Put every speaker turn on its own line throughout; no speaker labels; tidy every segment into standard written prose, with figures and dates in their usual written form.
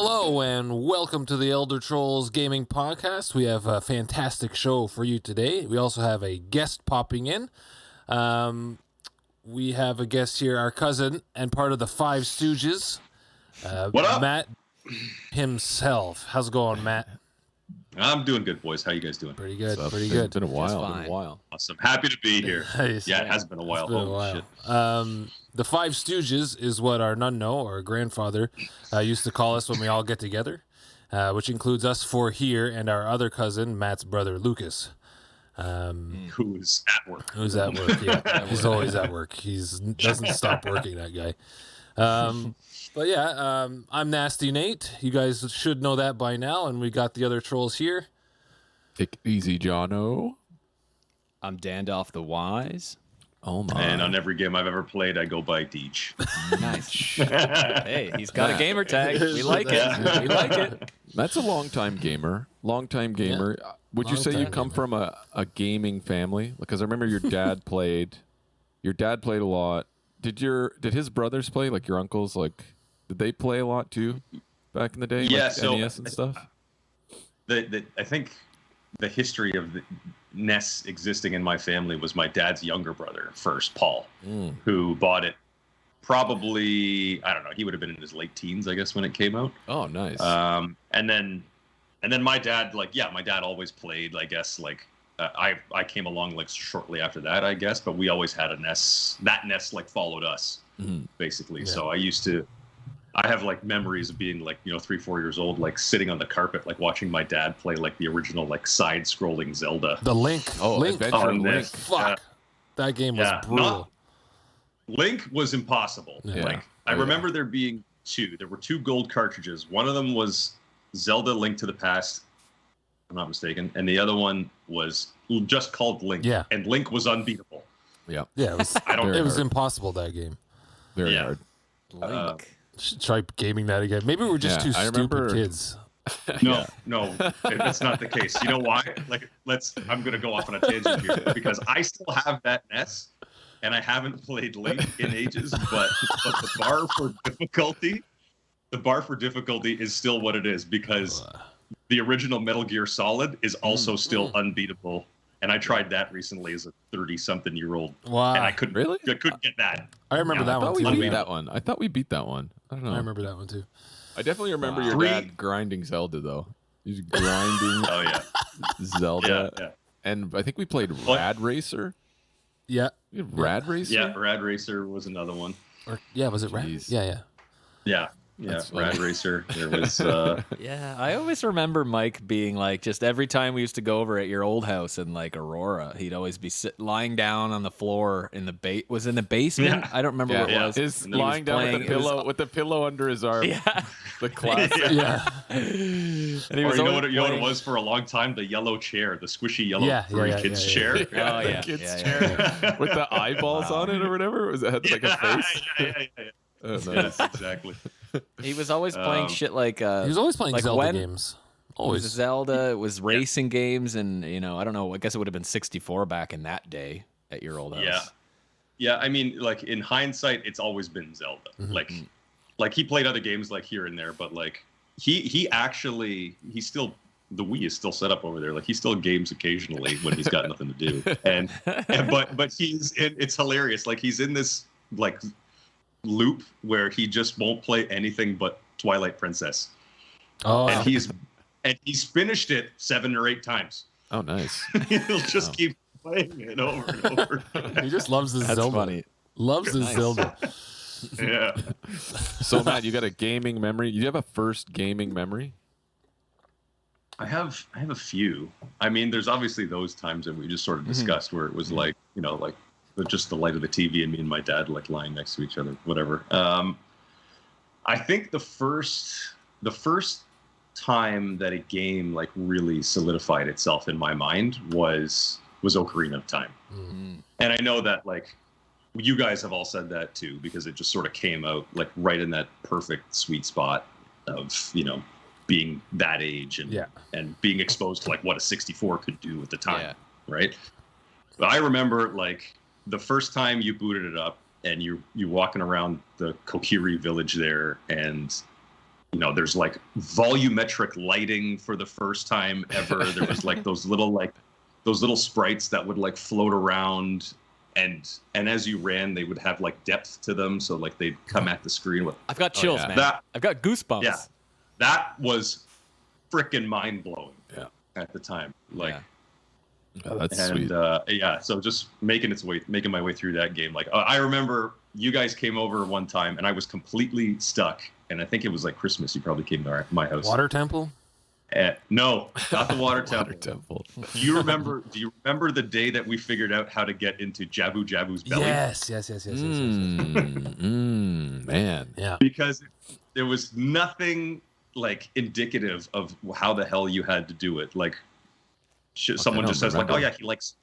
Hello and welcome to the Elder Trolls Gaming Podcast. We have a fantastic show for you today. We also have a guest popping in. We have a guest here, our cousin and part of the Five Stooges.
What up?
Matt himself. How's it going, Matt?
I'm doing good, boys. How you guys doing?
Pretty good,
So,
pretty good.
It's been a while.
Awesome. Happy to be here.
Nice.
Yeah, it has been a while.
It's been a while.
Shit.
The Five Stooges is what our nunno, or grandfather, used to call us when we all get together, which includes us four here and our other cousin, Matt's brother, Lucas.
Who's at work?
Who's at work, yeah. He's always at work. Doesn't stop working, that guy. But yeah, I'm Nasty Nate. You guys should know that by now, and we got the other trolls here.
Take it easy, Jono.
I'm Dandolph the Wise.
Oh my.
And on every game I've ever played, I go by Deeg.
Nice. Hey, he's got a gamer tag. We like it. We like it.
That's a long-time gamer. Yeah. Would you say you come from a gaming family? Because I remember your dad played. Your dad played a lot. Did his brothers play? Like your uncles? Like, did they play a lot too back in the day?
Yeah,
like
so
NES and stuff.
I think the history of the NES existing in my family was my dad's younger brother first, Paul, who bought it. Probably, I don't know. He would have been in his late teens, I guess, when it came out.
Oh, nice.
And then my dad, my dad always played. I guess I came along like shortly after that, I guess. But we always had a NES. That NES followed us, basically. Yeah. So I have memories of being 3-4 years old, sitting on the carpet, watching my dad play the original side-scrolling Zelda.
The Link. Link.
Adventure Link.
Fuck. That game was brutal.
Link was impossible.
Yeah.
I remember there being two. There were two gold cartridges. One of them was Zelda Link to the Past, if I'm not mistaken, and the other one was just called Link.
Yeah.
And Link was unbeatable.
Yeah.
Yeah, it was, it was impossible, that game.
Very hard.
Link.
Should try gaming that again. Maybe we're just two stupid kids.
No, that's not the case. You know why? I'm going to go off on a tangent here because I still have that NES and I haven't played Link in ages, but the bar for difficulty is still what it is because the original Metal Gear Solid is also still unbeatable. And I tried that recently as a 30-something-year-old.
Wow.
And I couldn't get that.
I remember that one, too.
I thought we beat that one. I don't know.
I remember that one, too.
I definitely remember your dad grinding Zelda, though. He's grinding Zelda.
Yeah.
And I think we played Rad Racer.
Yeah.
Rad Racer?
Yeah, Rad Racer was another one.
Was it Rad?
Jeez.
Yeah, Rad Racer. There was.
Yeah, I always remember Mike being just every time we used to go over at your old house in Aurora, he'd always be lying down on the floor in the was in the basement.
Yeah.
I don't remember what it was.
His lying down with the pillow under his arm.
Yeah,
the classic.
Yeah.
And he
you
was
know what it was for a long time? The yellow chair, the squishy yellow kids chair.
Oh yeah,
chair with the eyeballs on it or whatever. Was it had a face?
Yeah.
Oh, nice.
Yes, exactly.
He was always playing shit like.
He was always playing Zelda games. Always.
It was Zelda. It was racing games, and I don't know. I guess it would have been 64 back in that day at your old house.
Yeah. I mean, in hindsight, it's always been Zelda. Mm-hmm. He played other games here and there, but he still. The Wii is still set up over there. He still games occasionally when he's got nothing to do, but it's hilarious. He's in this loop where he just won't play anything but Twilight Princess.
Oh,
and he's finished it 7 or 8 times.
Oh, nice.
He'll just keep playing it over and over.
He just loves his Zelda.
Funny.
Loves his Zelda.
Yeah.
So Matt, you got a gaming memory? You have a first gaming memory?
I have a few. I mean, there's obviously those times that we just sort of discussed where it was just the light of the TV and me and my dad lying next to each other, whatever. I think the first time that a game really solidified itself in my mind was Ocarina of Time. Mm-hmm. And I know that you guys have all said that too, because it just sort of came out right in that perfect sweet spot of, being that age and being exposed to what a 64 could do at the time. Right. But I remember the first time you booted it up and you walking around the Kokiri village there, and there's like volumetric lighting for the first time ever. There was like those little sprites that would like float around, and as you ran, they would have like depth to them, so like they'd come at the screen with.
I've got chills, man. I've got goosebumps.
Yeah, that was freaking mind blowing. Yeah. At the time, like. Yeah.
Oh, that's sweet.
So just making my way through that game. Like I remember you guys came over one time and I was completely stuck. And I think it was like Christmas. You probably came to my house.
Water temple?
No, not the water temple. Do you remember the day that we figured out how to get into Jabu Jabu's belly?
Yes.
Man.
Yeah.
Because there was nothing like indicative of how the hell you had to do it. Like someone just says like, "Oh yeah, he likes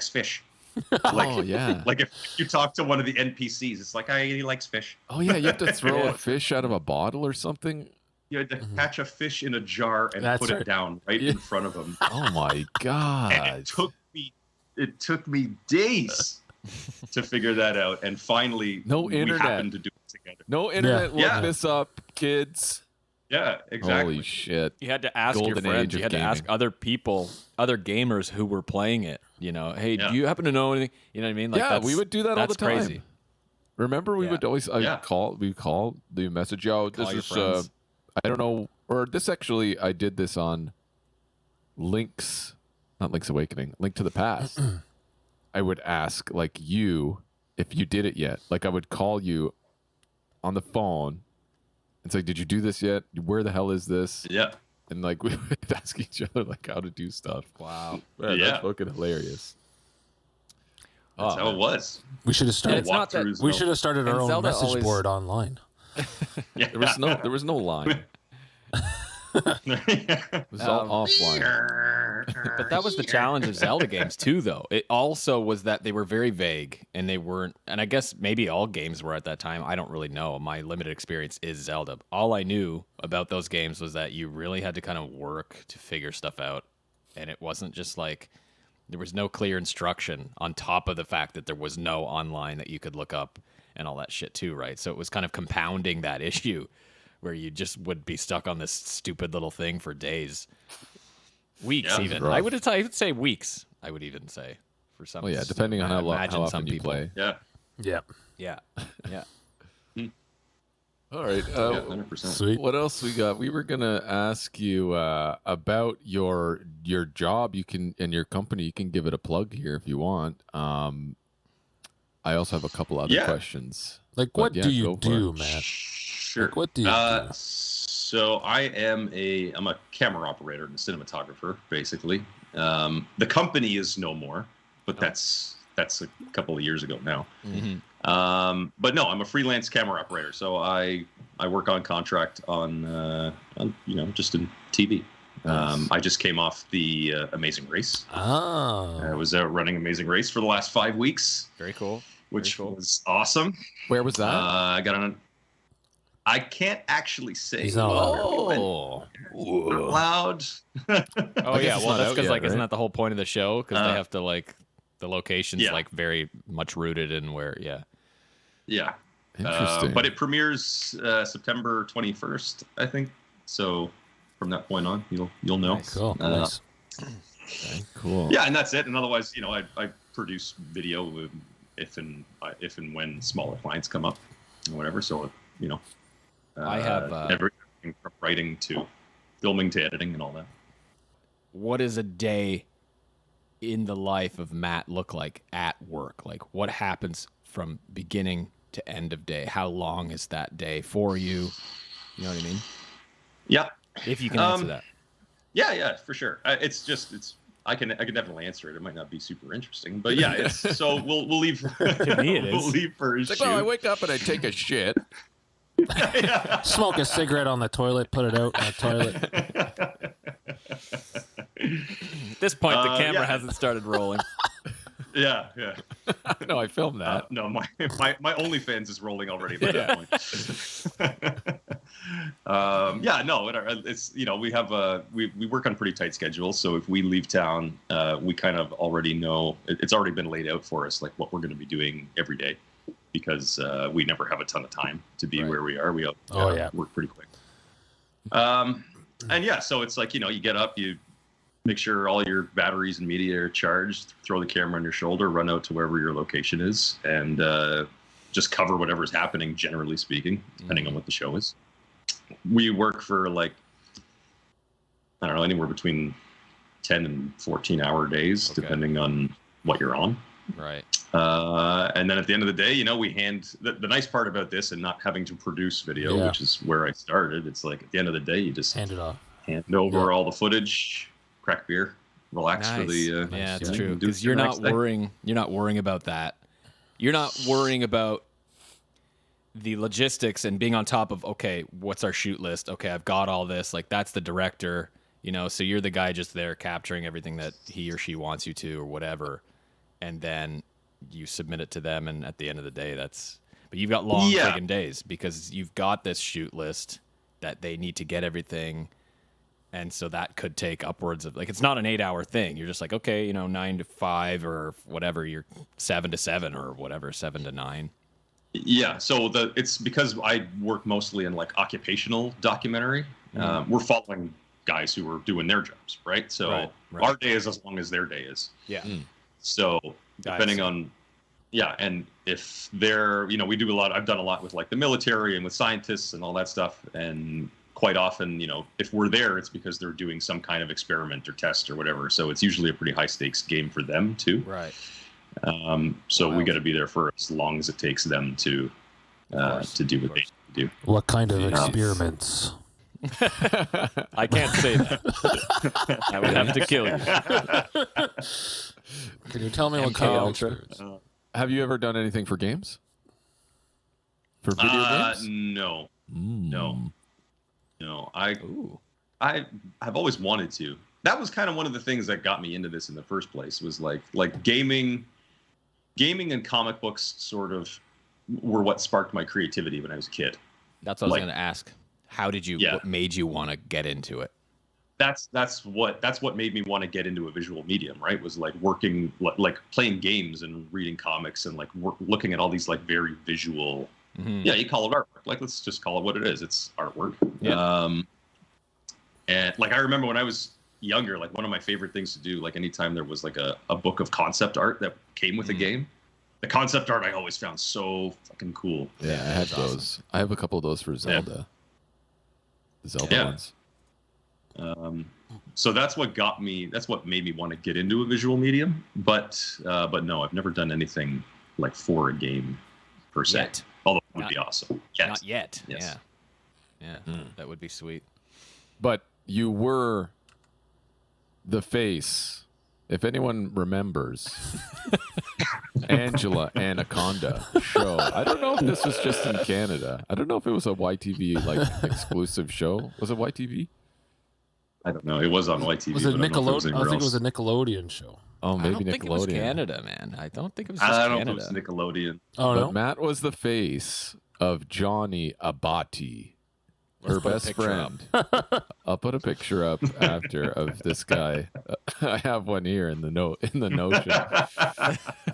fish." Like,
oh yeah.
Like if you talk to one of the NPCs, it's like, he likes fish.
Oh yeah, you have to throw a fish out of a bottle or something.
You had to catch a fish in a jar and put it down in front of him.
Oh my god!
And it took me days to figure that out, and finally, we happened to do it together.
No internet. Look this up, kids.
Yeah, exactly.
Holy shit!
You had to ask your friends. You had to ask other people, other gamers who were playing it. Hey, do you happen to know anything? You know what I mean? Like,
we would do that all the time.
Crazy.
Remember, we would always call the message out. This is I don't know, or this actually I did this on Link's Awakening, Link to the Past. I would ask like you if you did it yet. Like I would call you on the phone. It's like, did you do this yet? Where the hell is this?
Yeah.
And like we would ask each other like how to do stuff.
Wow.
Man, that's fucking hilarious.
That's how it was.
We should have started. We should have started our own message board online.
Yeah. There was no line. It was all offline.
But that was the challenge of Zelda games too, though. It also was that they were very vague and they weren't, and I guess maybe all games were at that time. I don't really know. My limited experience is Zelda. All I knew about those games was that you really had to kind of work to figure stuff out. And it wasn't just like, there was no clear instruction on top of the fact that there was no online that you could look up and all that shit too, right? So it was kind of compounding that issue where you just would be stuck on this stupid little thing for days. Weeks, even. I would say weeks. I would even say for some.
Well, yeah, depending on how often you play.
Yeah.
All right.
100%.
Sweet.
What else we got? We were gonna ask you about your job. You can and your company. You can give it a plug here if you want. I also have a couple other questions.
Like, what do you do, Matt?
Sure.
Like, what do you do?
So I'm a camera operator and a cinematographer, basically. The company is no more, but that's a couple of years ago now.
Mm-hmm.
But no, I'm a freelance camera operator, so I work on contract on just in TV.
Nice.
I just came off the Amazing Race.
Oh.
I was running Amazing Race for the last 5 weeks.
Very cool.
Which was awesome.
Where was that?
I got on. I can't actually say.
He's not
loud.
Oh yeah, well that's because isn't that the whole point of the show? Because they have to the location's very much rooted in where
Yeah.
Interesting.
But it premieres September 21st, I think. So from that point on, you'll know.
Nice. Cool. Nice.
Okay, cool.
Yeah, and that's it. And otherwise, I produce video if and when smaller clients come up or whatever. So
I have
everything from writing to filming to editing and all that.
What does a day in the life of Matt look like at work? Like, what happens from beginning to end of day? How long is that day for you? You know what I mean?
Yeah.
If you can answer that.
Yeah, for sure. I can definitely answer it. It might not be super interesting, but yeah, so we'll leave.
To me, it is.
We'll leave for his shoot.
I wake up and I take a shit.
Smoke a cigarette on the toilet, put it out in the toilet.
At this point, the camera hasn't started rolling.
Yeah.
No, I filmed that.
No, my OnlyFans is rolling already by that point. It's we have we work on pretty tight schedules. So if we leave town, we kind of already know it's already been laid out for us, like what we're going to be doing every day, because we never have a ton of time to be where we are. We work pretty quick. And yeah, so it's like, you get up, you make sure all your batteries and media are charged, throw the camera on your shoulder, run out to wherever your location is, and just cover whatever's happening, generally speaking, depending on what the show is. We work for like, I don't know, anywhere between 10 and 14-hour days, depending on what you're on.
Right.
And then at the end of the day, we the nice part about this and not having to produce video, which is where I started. It's like at the end of the day, you just
hand it off,
hand over all the footage, crack beer, relax for the.
Yeah, it's true. Because you're not worrying. You're not worrying about that. You're not worrying about the logistics and being on top of, okay, what's our shoot list? Okay, I've got all this. Like, that's the director, so you're the guy just there capturing everything that he or she wants you to or whatever. And then you submit it to them. And at the end of the day, but you've got long friggin' days because you've got this shoot list that they need to get everything. And so that could take upwards of, like, it's not an 8-hour thing. You're just like, okay, 9 to 5 or whatever. You're 7 to 7 or whatever, 7 to 9.
Yeah, so it's because I work mostly in like occupational documentary. We're following guys who are doing their jobs, right? So our day is as long as their day is.
Yeah.
So depending on, and if they're, we do I've done a lot with like the military and with scientists and all that stuff. And quite often, if we're there, it's because they're doing some kind of experiment or test or whatever. So it's usually a pretty high stakes game for them too.
Right.
So we got to be there for as long as it takes them to do what they do.
What kind of experiments?
I can't say that. I would have to kill you.
Can you tell me what kind of experiments?
Have you ever done anything for games? For video games?
No. No. I've always wanted to. That was kind of one of the things that got me into this in the first place. Was like gaming and comic books sort of were what sparked my creativity when I was a kid.
That's what I was going to ask. How did you? What made you want to get into it?
That's what made me want to get into a visual medium. Right? Was like working, like playing games and reading comics and like looking at all these like very visual. Yeah, you call it artwork. Like, let's just call it what it is. It's artwork. Yeah. And like I remember when I was younger, like one of my favorite things to do, like anytime there was like a book of concept art that came with a game, the concept art I always found so fucking cool.
Yeah, I had those. Awesome. I have a couple of those for Zelda. The Zelda ones.
So that's what made me want to get into a visual medium. But no, I've never done anything like for a game per se.
Yet.
Although it would be awesome.
Not yet. Yes. Yeah. That would be sweet.
But you were the face, if anyone remembers, Angela Anaconda show. I don't know if this was just in Canada. I don't know if it was a YTV like exclusive show. Was it YTV?
I don't know. It was on YTV.
Was it Nickelodeon? I think it was a Nickelodeon show.
Oh, maybe Nickelodeon.
I don't think it was Canada, man. I don't think it was just Canada.
I don't know if it was Nickelodeon.
Oh,
but
no?
Matt was the face of Johnny Abati, her best friend. I'll put a picture up after of this guy. I have one here in the Notion.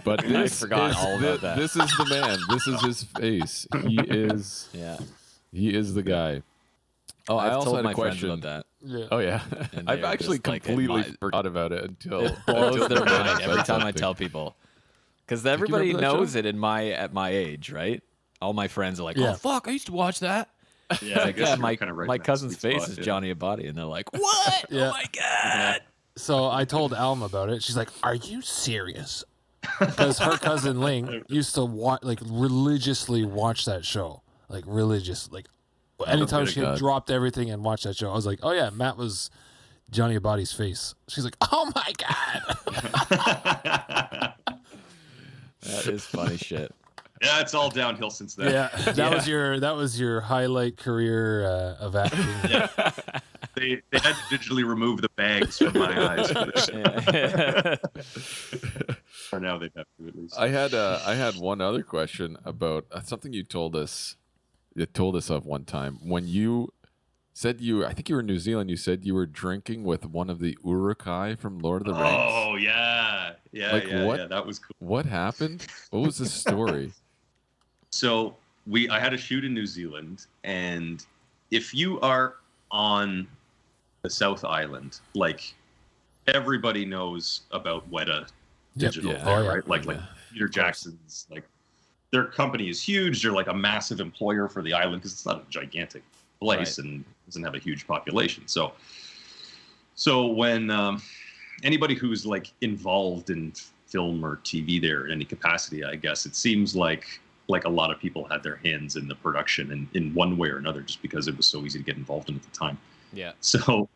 But
I forgot all about that.
This is the man. This is his face. He is. He is the guy. Oh, I also had a question
about that.
Yeah.
Oh yeah, I've actually completely forgot about it until it blows
their mind every time I tell people, because everybody knows it at my age, right? All my friends are like, "Oh fuck, I used to watch that."
Yeah, I guess
my cousin's face is Johnny Abadi, and they're like, "What? Oh my god!"
So I told Alma about it. She's like, "Are you serious?" Because her cousin Ling used to religiously watch that show, anytime she dropped everything and watched that show. I was like, "Oh yeah, Matt was Johnny Abadi's face." She's like, "Oh my god."
That is funny shit.
Yeah, it's all downhill since then.
Yeah, that was your highlight career of acting.
Yeah. They had to digitally remove the bags from my eyes for this. Or now they have to at least.
I had one other question about something you told us. You told us of one time when you said I think you were in New Zealand. You said you were drinking with one of the Uruk-hai from Lord of the Rings.
Oh yeah, that was cool.
What happened? What was the story?
So I had a shoot in New Zealand, and if you are on the South Island, like everybody knows about Weta Digital, right? Like Peter Jackson's, like their company is huge. They're like a massive employer for the island because it's not a gigantic place and doesn't have a huge population. So when anybody who's like involved in film or TV there in any capacity, I guess it seems like a lot of people had their hands in the production in one way or another, just because it was so easy to get involved in at the time.
Yeah.
So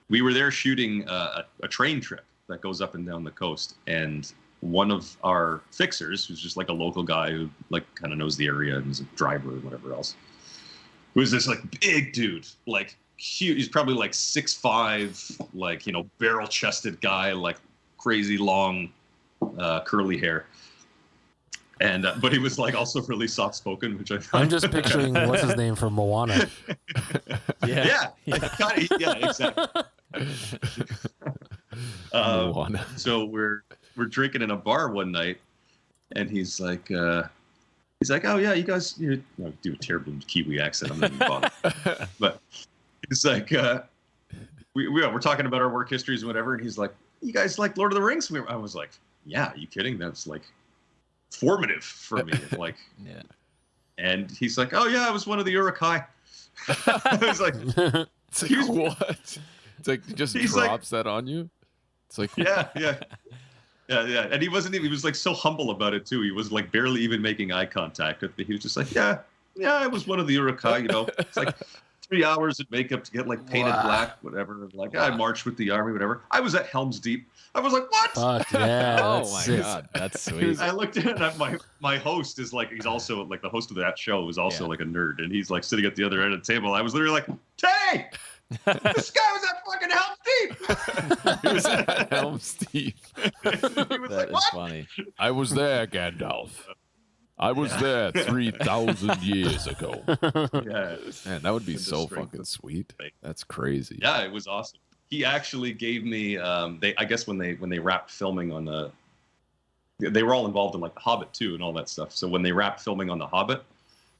we were there shooting a train trip that goes up and down the coast, and one of our fixers, who's just like a local guy who like kind of knows the area and is a driver or whatever else, was this like big dude, like huge. He's probably like 6'5", like, you know, barrel chested guy, like crazy long curly hair. And but he was like also really soft spoken, which
I'm just picturing what's his name from Moana.
Yeah, exactly. So we're drinking in a bar one night, and he's like, oh yeah, you guys, do a terrible Kiwi accent. I'm not even bothered. But he's like, we're talking about our work histories and whatever, and he's like, you guys like Lord of the Rings? I was like, yeah, are you kidding? That's like formative for me. Like,
yeah.
And he's like, oh yeah, I was one of the Uruk-hai. I was like,
it's like what? It's like he just drops that on you. It's like
yeah. And he was like so humble about it too. He was like barely even making eye contact with me. He was just like, yeah, I was one of the Uruk-hai, you know. It's like 3 hours of makeup to get like painted black, whatever. Like I marched with the army, whatever. I was at Helm's Deep. I was like, what?
Fuck yeah.
Oh my God. That's sweet.
I looked at it, my host is like, he's also like the host of that show is also like a nerd, and he's like sitting at the other end of the table. I was literally like, hey, this guy was at fucking Helm's Deep.
He was at Helm's Deep.
He was like, what?
Funny.
I was there, Gandalf. I was there 3,000 years ago.
Yeah.
Man, that would be so fucking sweet. That's crazy.
Yeah, it was awesome. He actually gave me, I guess when they wrapped filming on they were all involved in like The Hobbit too and all that stuff. So when they wrapped filming on The Hobbit,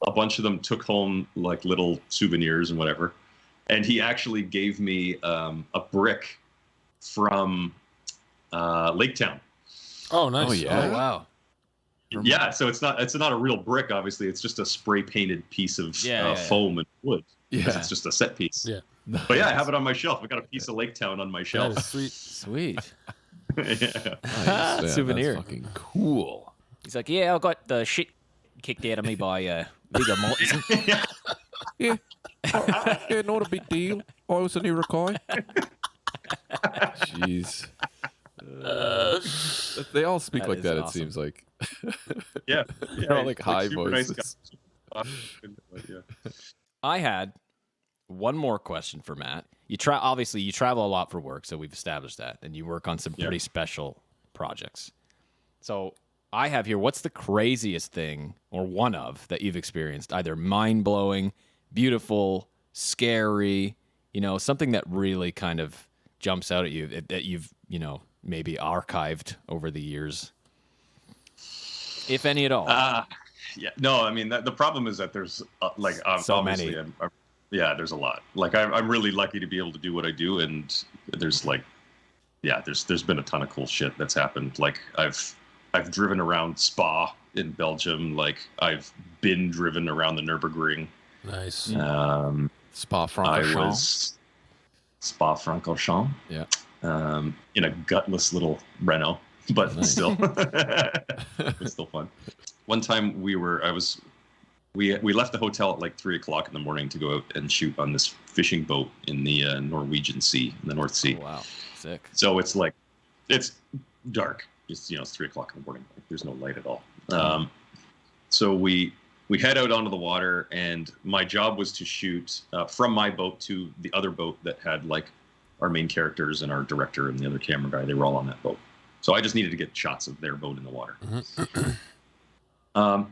a bunch of them took home like little souvenirs and whatever. And he actually gave me a brick from Lake Town.
Oh, nice.
Oh, yeah.
Oh, wow.
Yeah, so it's not a real brick, obviously. It's just a spray painted piece of foam and wood.
Yeah,
it's just a set piece.
Yeah,
but yeah, I have it on my shelf. I got a piece of Lake Town on my shelf.
That is
Sweet.
Yeah.
Nice,
Souvenir.
That's fucking cool.
He's like, yeah, I got the shit kicked out of me by Viggo Mortensen.
Yeah, not a big deal. I was an Uruk-hai. Jeez. They all speak like that.
Awesome.
It seems like.
Yeah,
They're all like high
super nice
voices.
Yeah.
I had one more question for Matt. Obviously you travel a lot for work, so we've established that, and you work on some pretty special projects. So I have here, what's the craziest thing, or one of, that you've experienced? Either mind-blowing, beautiful, scary, something that really kind of jumps out at you that you've, maybe archived over the years, if any at all.
Yeah. No, I mean, the problem is that there's like
so
obviously,
many.
There's a lot. Like I'm really lucky to be able to do what I do, and there's like, there's been a ton of cool shit that's happened. Like I've driven around Spa in Belgium. Like I've been driven around the Nürburgring.
nice.
Spa-Francorchamps. Spa-Francorchamps.
Yeah.
In a gutless little Renault, but still, it's still fun. One time we left the hotel at like 3:00 in the morning to go out and shoot on this fishing boat in the Norwegian Sea, in the North Sea.
Oh, wow, sick.
So it's like, it's dark. It's 3:00 in the morning. Like, there's no light at all. So we head out onto the water, and my job was to shoot from my boat to the other boat that had like our main characters and our director and the other camera guy. They were all on that boat. So I just needed to get shots of their boat in the water.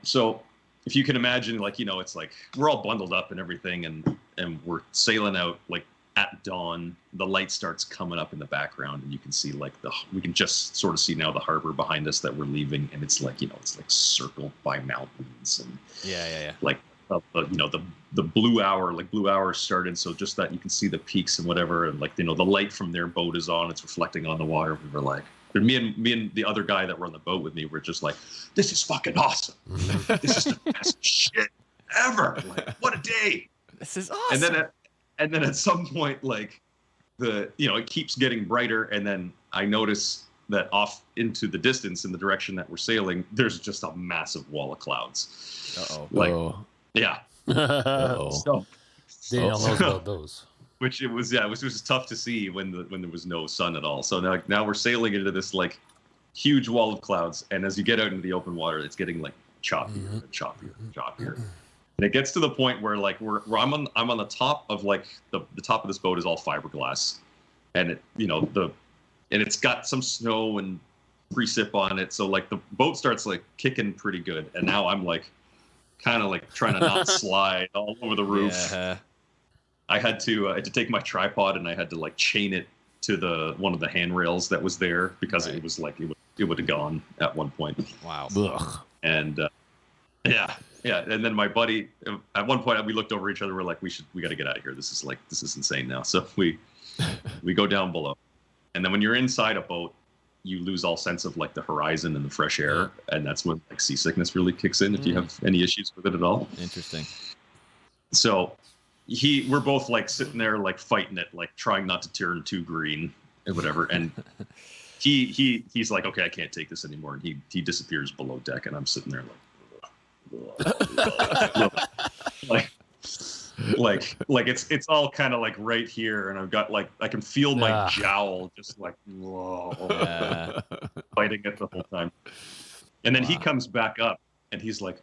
So if you can imagine, like, it's like we're all bundled up and everything, and we're sailing out like at dawn. The light starts coming up in the background, and you can see like we can just sort of see now the harbor behind us that we're leaving, and it's like, it's like circled by mountains and
Yeah.
like the blue hour, like blue hour started, so just that you can see the peaks and whatever, and like the light from their boat is on, it's reflecting on the water. We were like, me and the other guy that were on the boat with me were just like, this is fucking awesome. This is the best shit ever. Like, what a day.
This is awesome.
And then at some point, like it keeps getting brighter, and then I notice that off into the distance in the direction that we're sailing, there's just a massive wall of clouds.
Uh-oh.
Like, yeah. So,
Daniel knows about those.
Which it was tough to see when there was no sun at all. So now we're sailing into this like huge wall of clouds, and as you get out into the open water, it's getting like choppier and choppier and choppier. And it gets to the point where like I'm on the top of like the top of this boat is all fiberglass, and it's got some snow and precip on it, so like the boat starts like kicking pretty good, and now I'm like kind of like trying to not slide all over the roof.
Yeah.
I had to take my tripod, and I had to like chain it to one of the handrails that was there, because it was like it would have gone at one point.
Wow.
Ugh.
And yeah. And then my buddy, at one point we looked over each other. We're like, we got to get out of here. This is insane now. So we go down below, and then when you're inside a boat, you lose all sense of like the horizon and the fresh air, and that's when like seasickness really kicks in if you have any issues with it at all.
Interesting.
So we're both like sitting there like fighting it, like trying not to turn too green and whatever. And he's like, okay, I can't take this anymore. And he disappears below deck, and I'm sitting there like it's all kind of like right here, and I've got like I can feel my jowl just like fighting it the whole time. And then he comes back up, and he's like,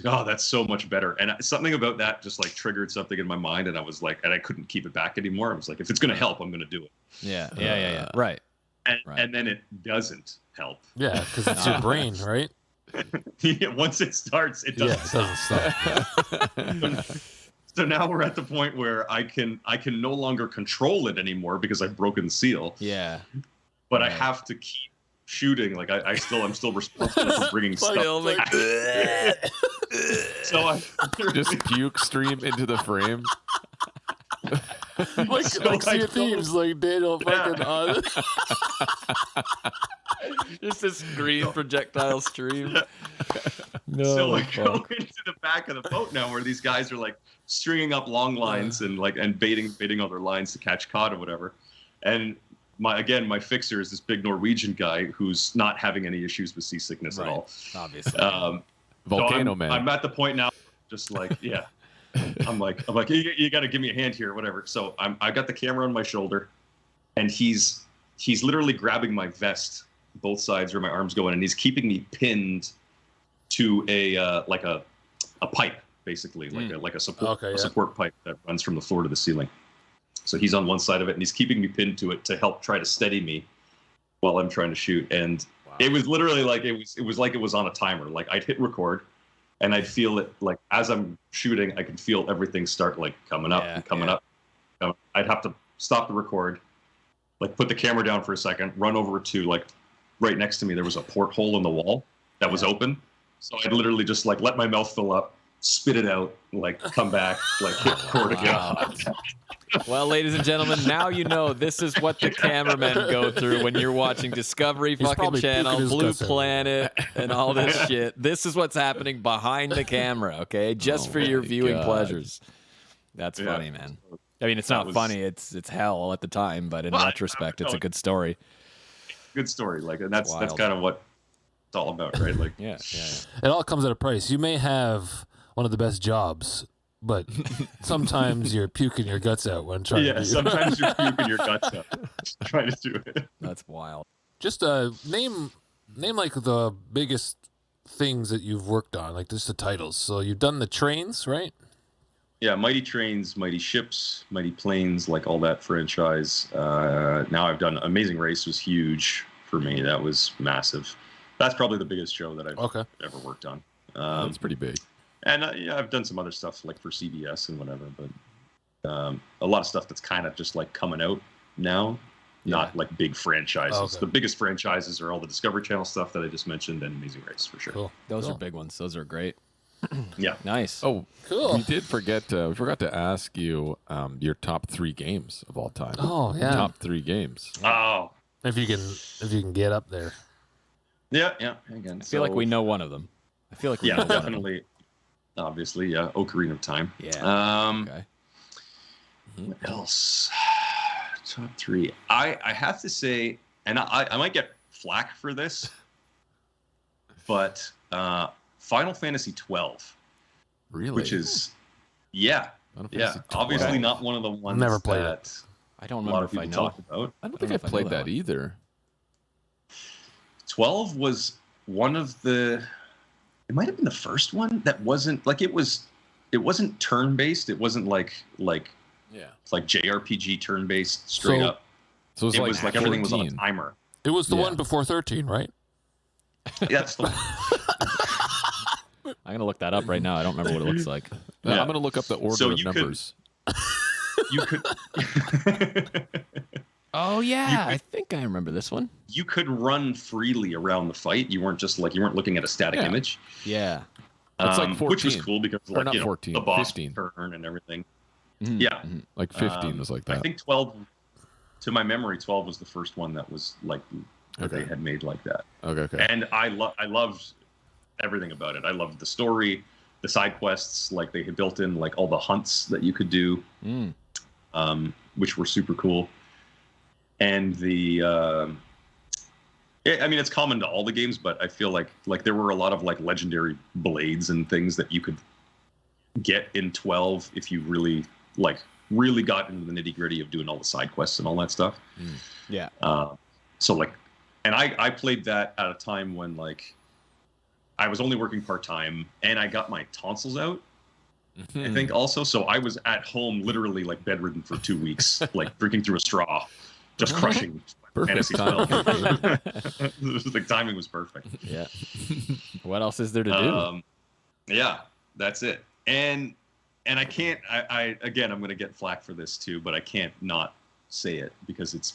oh, that's so much better. And something about that just like triggered something in my mind, and I was like, and I couldn't keep it back anymore. I was like, if it's gonna help, I'm gonna do it.
Yeah. Right.
And then it doesn't help.
Yeah, because it's your brain, right?
Once it starts, it doesn't stop. So now we're at the point where I can no longer control it anymore because I've broken the seal.
Yeah.
But I have to keep shooting. Like I'm still responsible for bringing stuff back. So I
just puke stream into the frame.
like Sea of Thieves, like Daniel fucking on.
Just this green projectile stream.
No,
so I go into the back of the boat now, where these guys are like stringing up long lines and baiting other lines to catch cod or whatever. And my fixer is this big Norwegian guy who's not having any issues with seasickness at all.
Obviously.
Volcano
so
man.
I'm at the point now, just like, yeah. I'm like, you got to give me a hand here, whatever. So I got the camera on my shoulder, and he's literally grabbing my vest, both sides where my arms go in, and he's keeping me pinned to a pipe, basically, like a support pipe that runs from the floor to the ceiling. So he's on one side of it, and he's keeping me pinned to it to help try to steady me while I'm trying to shoot. And it was literally like it was on a timer. Like I'd hit record, and I'd feel it like as I'm shooting, I could feel everything start like coming up and coming up. I'd have to stop the record, like put the camera down for a second, run over to like right next to me. There was a porthole in the wall that was open. So I'd literally just like let my mouth fill up, spit it out, like come back, like hit record again.
Well, ladies and gentlemen, now you know this is what the cameramen go through when you're watching Discovery fucking Channel, Blue Planet, and all this shit. This is what's happening behind the camera, okay? Just for your viewing pleasures. That's funny, man. I mean, it's not funny. It's hell at the time, but in retrospect, it's a good story.
Good story, like, and that's kind of what it's all about, right? Like,
yeah.
It all comes at a price. You may have one of the best jobs, but sometimes you're puking your guts out when trying to do it.
Sometimes you're puking your guts out trying to do it.
That's wild.
Just name like the biggest things that you've worked on, like just the titles. So you've done the trains, right?
Yeah, Mighty Trains, Mighty Ships, Mighty Planes, like all that franchise. Now I've done Amazing Race was huge for me. That was massive. That's probably the biggest show that I've ever worked on.
That's pretty big.
And I've done some other stuff like for CBS and whatever, but a lot of stuff that's kind of just like coming out now, not like big franchises.
Okay.
The biggest franchises are all the Discovery Channel stuff that I just mentioned and Amazing Race for sure.
Cool.
Those are big ones. Those are great.
Yeah.
Nice.
Oh,
Cool.
we forgot to ask you your top 3 games of all time.
Oh yeah.
Top 3 games.
Oh.
If you can get up there.
Yeah. Again,
I feel like we know one of them. I feel like we know one of them.
definitely. Obviously, yeah. Ocarina of Time.
Yeah. Okay.
What else? Top 3. I have to say, and I might get flack for this, but Final Fantasy 12.
Really?
Which is, obviously not one of the ones
Never played
that
it.
I don't
a lot
remember
of
if I
people
know.
talk about.
I don't think I played that either.
12 was one of the. It might have been the first one that wasn't like it wasn't turn-based. It wasn't like JRPG turn-based straight up.
So
It was like everything was on a timer.
It was the one before 13, right?
Yeah, that's the one.
I'm gonna look that up right now. I don't remember what it looks like.
Yeah.
I'm gonna look up the order of numbers.
You could.
Oh yeah, I think I remember this one.
You could run freely around the fight. You weren't just like you weren't looking at a static image.
Yeah.
It's like 14.
Which was cool because
Or
like
not 14,
the boss
15.
turn and everything.
Mhm.
Yeah.
Like 15 was like that.
I think 12, to my memory, 12 was the first one that was like that
Okay.
they had made like that.
Okay.
And I loved everything about it. I loved the story, the side quests, like they had built in like all the hunts that you could do, which were super cool. And the, I mean, it's common to all the games, but I feel like there were a lot of like legendary blades and things that you could get in 12 if you really got into the nitty gritty of doing all the side quests and all that stuff.
Yeah.
So like, and I played that at a time when like I was only working part-time and I got my tonsils out, I think also. So I was at home literally like bedridden for 2 weeks, like drinking through a straw, just crushing Fantasy 12. The timing was perfect.
Yeah. What else is there to do?
Yeah, that's it. And I can't, I again, I'm going to get flack for this too, but I can't not say it because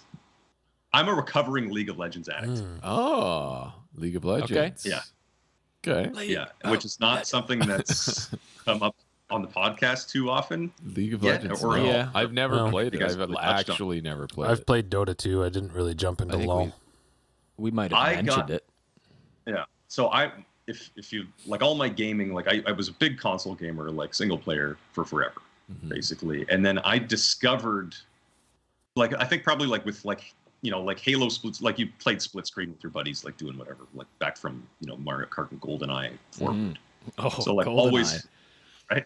I'm a recovering League of Legends addict.
Oh, League of Legends.
Yeah.
Okay.
Yeah, which is not something that's come up on the podcast too often.
League of
yet,
Legends.
or
no.
yeah.
I've never played it.
Because
I've
we touched on
actually never played
I've
it.
played Dota 2. I didn't really jump into
I think
LoL.
we might have mentioned it.
Yeah. So if you like all my gaming, like I was a big console gamer, like single player for forever, basically. And then I discovered, like, I think probably like with like, you know, like Halo splits, like you played split screen with your buddies, like doing whatever, like back from, you know, Mario Kart and GoldenEye forward.
Oh,
So like always, right?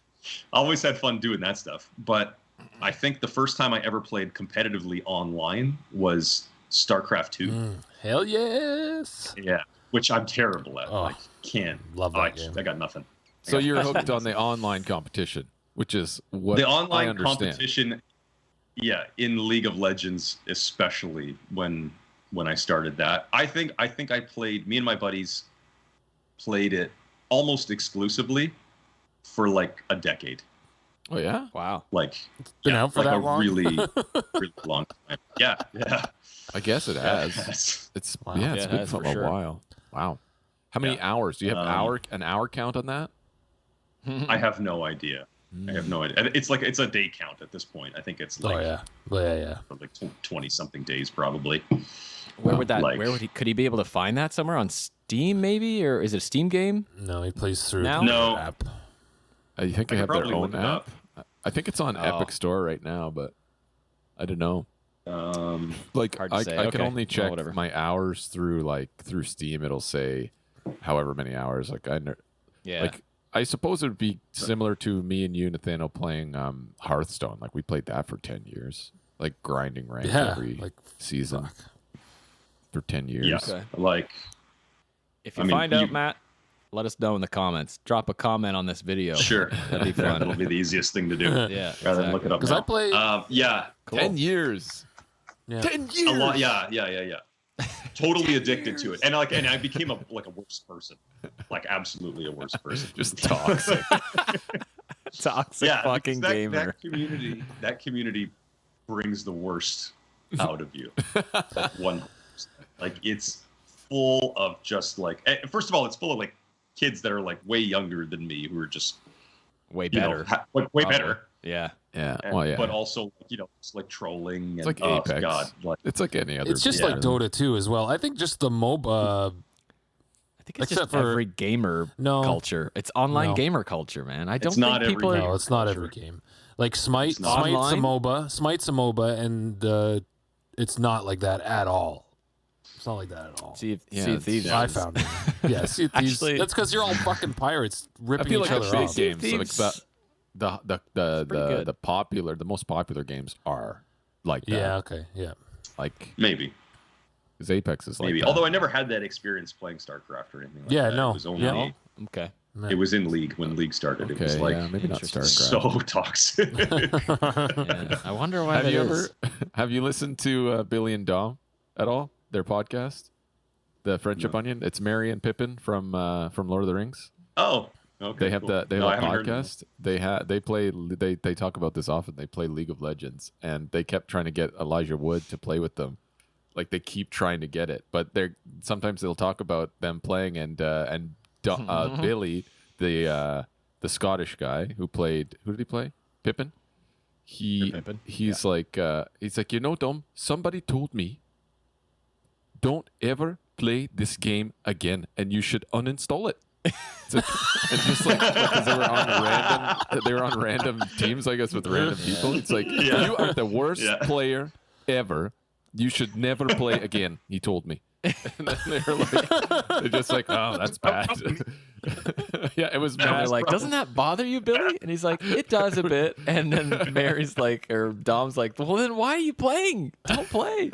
Always had fun doing that stuff. But I think the first time I ever played competitively online was StarCraft 2.
Hell yes.
Yeah. Which I'm terrible at.
Oh,
like, can't.
love that game.
I got nothing.
So you're hooked on the online competition, which is what
The
I
online
understand.
competition, yeah, in League of Legends, especially when I started that. I think I played, me and my buddies played it almost exclusively for like a decade.
Oh yeah.
Wow.
Like
Been out for
like
that
a
long?
really long time. Yeah.
I guess it has. It's
Wow.
yeah, it's
Yeah, it
been
has
for
for
a
sure.
while. Wow. How many hours? Do you have an hour count on that?
I have no idea. I have no idea. It's like it's a day count at this point. I think it's like
yeah.
like 20 something days probably.
Where would that?
Like-
Where would he? Could he be able to find that somewhere on Steam, maybe, or is it a Steam game?
No, he plays through
Now?
the
No.
app.
I think they
I
have
could
their
probably
own
look it
app. I think it's on
Oh.
Epic Store right now, but I don't know. Like
Hard to
I
say.
can
Okay.
only
Well,
check
whatever.
my hours through Steam. It'll say however many hours.
Yeah.
Like I suppose it would be similar to me and you, Nathaniel, playing Hearthstone. Like we played that for 10 years, like grinding rank
Yeah,
every
like,
season for 10 years.
Yeah.
Okay.
Like
if you
I mean,
find out,
you-
Matt, let us know in the comments. Drop a comment on this video.
sure.
That'd be fun.
That'll be the easiest thing to do.
Yeah.
Rather than look it up.
Because I
now.
play.
Yeah.
Cool.
10 years.
Yeah.
10 years.
A lot. Yeah. Totally addicted to it, and I became a worse person, like absolutely a worse person.
Just toxic.
Toxic
Yeah,
fucking
because
gamer.
That community brings the worst out of you. Like 100%. Like it's full of just like. First of all, it's full of like kids that are like way younger than me who are just
Way
you know,
better.
way better.
Yeah.
Yeah.
And-
Well, yeah.
But also, you know, it's like trolling.
It's
and,
like Apex.
God, like,
It's like any other.
It's just
Yeah.
like Dota 2 as well. I think just the MOBA.
I think it's
Except
just
for-
every gamer
No.
culture. It's online
No.
gamer culture, man. I don't
It's not
think people
every-
are.
No, it's not every game. Like Smite,
It's not.
Smite's a
Online?
MOBA. Smite's a MOBA, and it's not like that at all. It's not like that at all.
Sea of
Yeah,
Sea of Thieves.
I
is.
found it. Yeah, Sea of Thieves.
Actually-
That's because you're all fucking pirates
I
ripping
feel
each
like
other
big
off.
games, like
Thieves-
the
good.
popular, the most popular games are like that.
Yeah. Okay. Yeah.
Like
maybe.
because Apex is like
Maybe.
that.
Although I never had that experience playing StarCraft or anything like
Yeah,
that.
no.
It was only
Yeah.
Okay.
it was in League when League started.
Okay,
It was like
yeah, maybe not
interesting.
StarCraft.
so toxic.
Yeah. I wonder why
Have
that
you
is.
ever have you listened to Billy and Dom at all? Their podcast, the Friendship
No.
Onion. It's Merry and Pippin from Lord of the Rings.
Oh, okay.
They have
cool.
they
No, I
have a
haven't heard of
podcast. They talk about this often. They play League of Legends, and they kept trying to get Elijah Wood to play with them. Like they keep trying to get it, but sometimes they'll talk about them playing and Billy, the Scottish guy who did he play? Pippin.
Pippin?
He's like you know, Dom. Somebody told me, don't ever play this game again, and you should uninstall it. And just like because they were on random teams, I guess, with random people. It's like you are the worst player ever. You should never play again. He told me. And then they're just like, oh, that's bad. Yeah, it was
And they're
mad.
like, doesn't that bother you, Billy? And he's like, it does a bit. And then Mary's like, or Dom's like, well, then why are you playing? Don't play.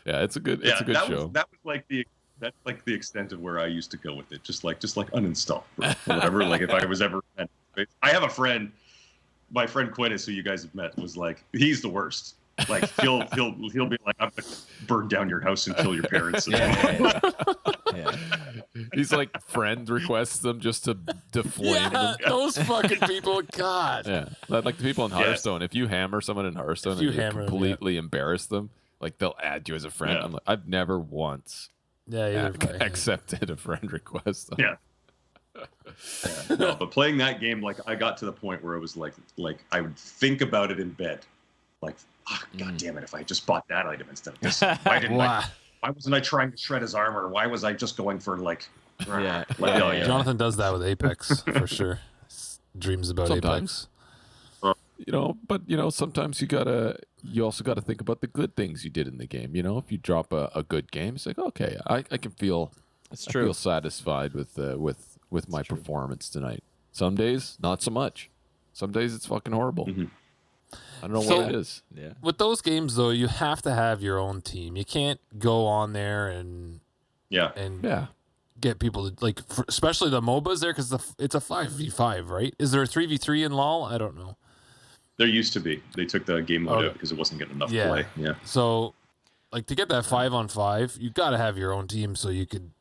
Yeah, it's a good
that
show.
That's like the extent of where I used to go with it. Just like uninstall or whatever. Like if I was ever, I have a friend, my friend Quintus, who you guys have met, was like, he's the worst. Like he'll be like, I'm gonna burn down your house and kill your parents.
Yeah.
He's like friend requests them just to deflame them.
Those fucking people. God.
Yeah, like the people in Hearthstone. If you hammer someone in Hearthstone and you
hammer them,
completely embarrass them, like they'll add you as a friend.
Yeah.
I'm like, I've never once
Yeah.
accepted a friend request.
Yeah. No, but playing that game, like I got to the point where it was like I would think about it in bed, like, oh, God damn it, if I just bought that item instead of this, why wasn't I trying to shred his armor? Why was I just going for like,
Yeah.
Jonathan does that with Apex for sure. Dreams about
Sometimes.
Apex.
But sometimes you also gotta think about the good things you did in the game. If you drop a good game, it's like, okay, I can feel
It's
I
true.
feel satisfied with my performance tonight. Some days, not so much. Some days it's fucking horrible.
Mm-hmm.
I don't know
So-
what it is.
Yeah.
With those games, though, you have to have your own team. You can't go on there and
Yeah.
Yeah.
get people to especially the MOBAs there because it's a 5v5, right? Is there a 3v3 in LoL? I don't know.
There used to be. They took the game mode
Okay.
out because it wasn't getting enough
Yeah.
play. Yeah.
So, to get that 5-on-5, you got to have your own team so you could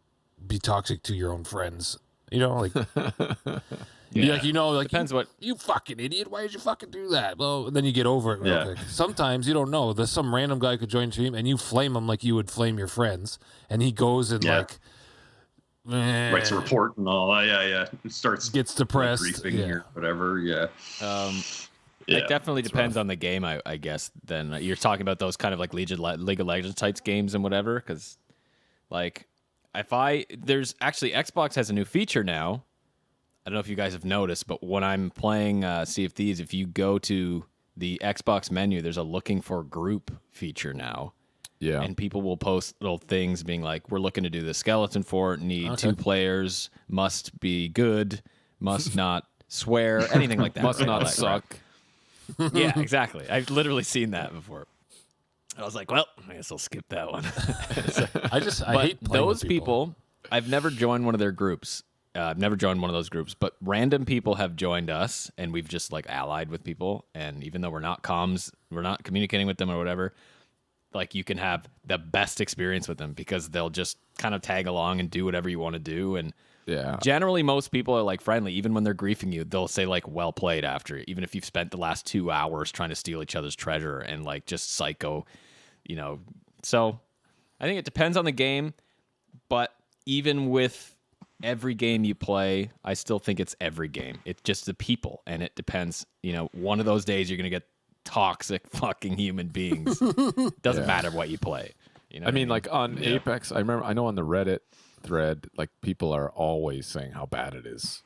be toxic to your own friends.
Depends what.
You fucking idiot! Why did you fucking do that? Well, then you get over it real
Yeah.
quick. Sometimes you don't know. There's some random guy could join your team and you flame him like you would flame your friends, and he goes and
Yeah. Writes a report and all. Yeah. It starts
gets depressed.
griefing
Yeah.
or whatever. Yeah.
It definitely depends on the game, I guess. Then you're talking about those kind of like League of Legends types games and whatever. Because, there's actually Xbox has a new feature now. I don't know if you guys have noticed, but when I'm playing Sea of Thieves, if you go to the Xbox menu, there's a looking for group feature now.
Yeah.
And people will post little things being like, we're looking to do the skeleton fort, need 2 players, must be good, must not swear, anything like that.
Must
right?
not
All that crap.
suck.
Yeah, exactly. I've literally seen that before. I was like, well, I guess I'll skip that one.
I
But
hate playing
those
with people.
I've never joined one of their groups. I've never joined one of those groups, but random people have joined us, and we've just allied with people. And even though we're not communicating with them or whatever, you can have the best experience with them because they'll just kind of tag along and do whatever you want to do. And
Yeah.
generally, most people are friendly. Even when they're griefing you, they'll say well played after it. Even if you've spent the last 2 hours trying to steal each other's treasure and just psycho, So I think it depends on the game, but even with every game you play, I still think it's every game. It's just the people, and it depends. You know, one of those days you're gonna get toxic fucking human beings. Doesn't matter what you play. You know,
I mean, like on Apex, I know on the Reddit thread, like people are always saying how bad it is,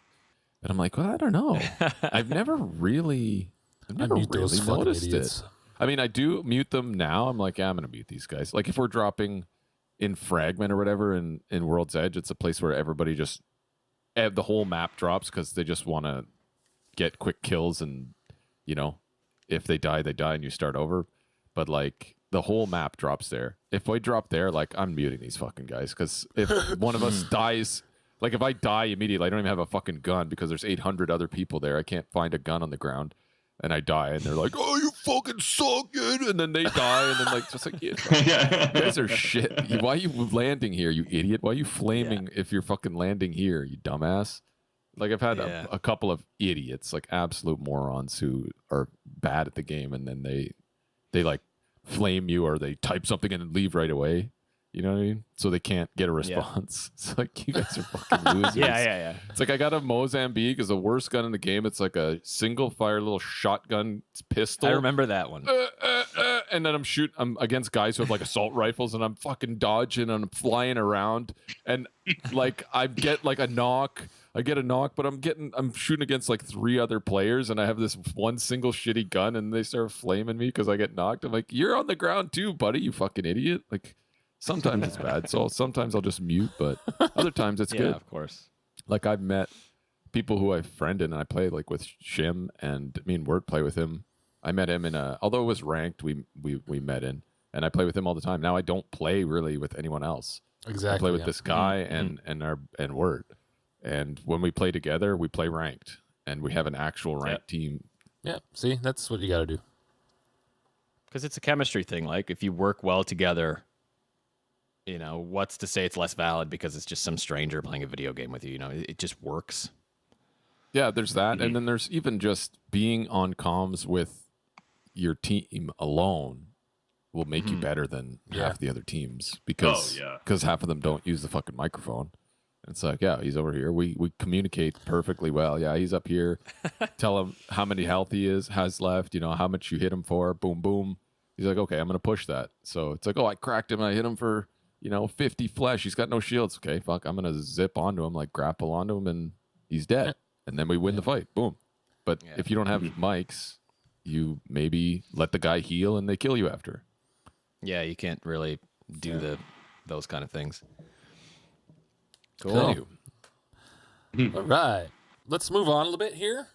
and I'm like, well, I don't know. I've never really noticed it. I mean, I do mute them now. I'm like, yeah, I'm gonna mute these guys. Like if we're dropping in Fragment or whatever in World's Edge, it's a place where everybody just the whole map drops because they just want to get quick kills, and you know, if they die, they die, and you start over. But like the whole map drops there. If I drop there, like I'm muting these fucking guys, because if one of us dies, like if I die immediately, I don't even have a fucking gun because there's 800 other people there. I can't find a gun on the ground. And I die, and they're like, "Oh, you fucking suck," and then they die, and then like just like, you guys are shit. Why are you landing here, you idiot? Why are you flaming if you're fucking landing here, you dumbass? Like I've had a couple of idiots, like absolute morons, who are bad at the game, and then they like flame you, or they type something and leave right away. You know what I mean? So they can't get a response. It's like, you guys are fucking losers.
Yeah.
It's like I got a Mozambique is the worst gun in the game. It's like a single fire little shotgun pistol.
I remember that one.
And then I'm against guys who have like assault rifles, and I'm fucking dodging and I'm flying around, and like I get like a knock. I get a knock, but I'm shooting against like 3 other players, and I have this one single shitty gun, and they start flaming me because I get knocked. I'm like, you're on the ground too, buddy, you fucking idiot. Like, sometimes it's bad. So sometimes I'll just mute, but other times it's good.
Of course.
Like I've met people who I've friended, and I play like with Shim, and me and Word play with him. I met him although it was ranked, we met in, and I play with him all the time. Now I don't play really with anyone else.
Exactly.
I play with this guy and Word. And when we play together, we play ranked, and we have an actual ranked team.
Yeah. See, that's what you got to do.
Because it's a chemistry thing. Like if you work well together, you know, what's to say it's less valid because it's just some stranger playing a video game with you? You know, it just works.
Yeah, there's that. And then there's even just being on comms with your team alone will make you better than half the other teams, because half of them don't use the fucking microphone. It's like, yeah, he's over here. We communicate perfectly well. Yeah, he's up here. Tell him how many health he has left, you know, how much you hit him for. Boom, boom. He's like, okay, I'm going to push that. So it's like, oh, I cracked him. I hit him for, 50 flesh. He's got no shields. Okay, fuck. I'm going to zip onto him, like grapple onto him, and he's dead. And then we win the fight. Boom. But if you don't have mics, you maybe let the guy heal and they kill you after.
Yeah, you can't really do those kind of things.
Cool.
All right. Let's move on a little bit here.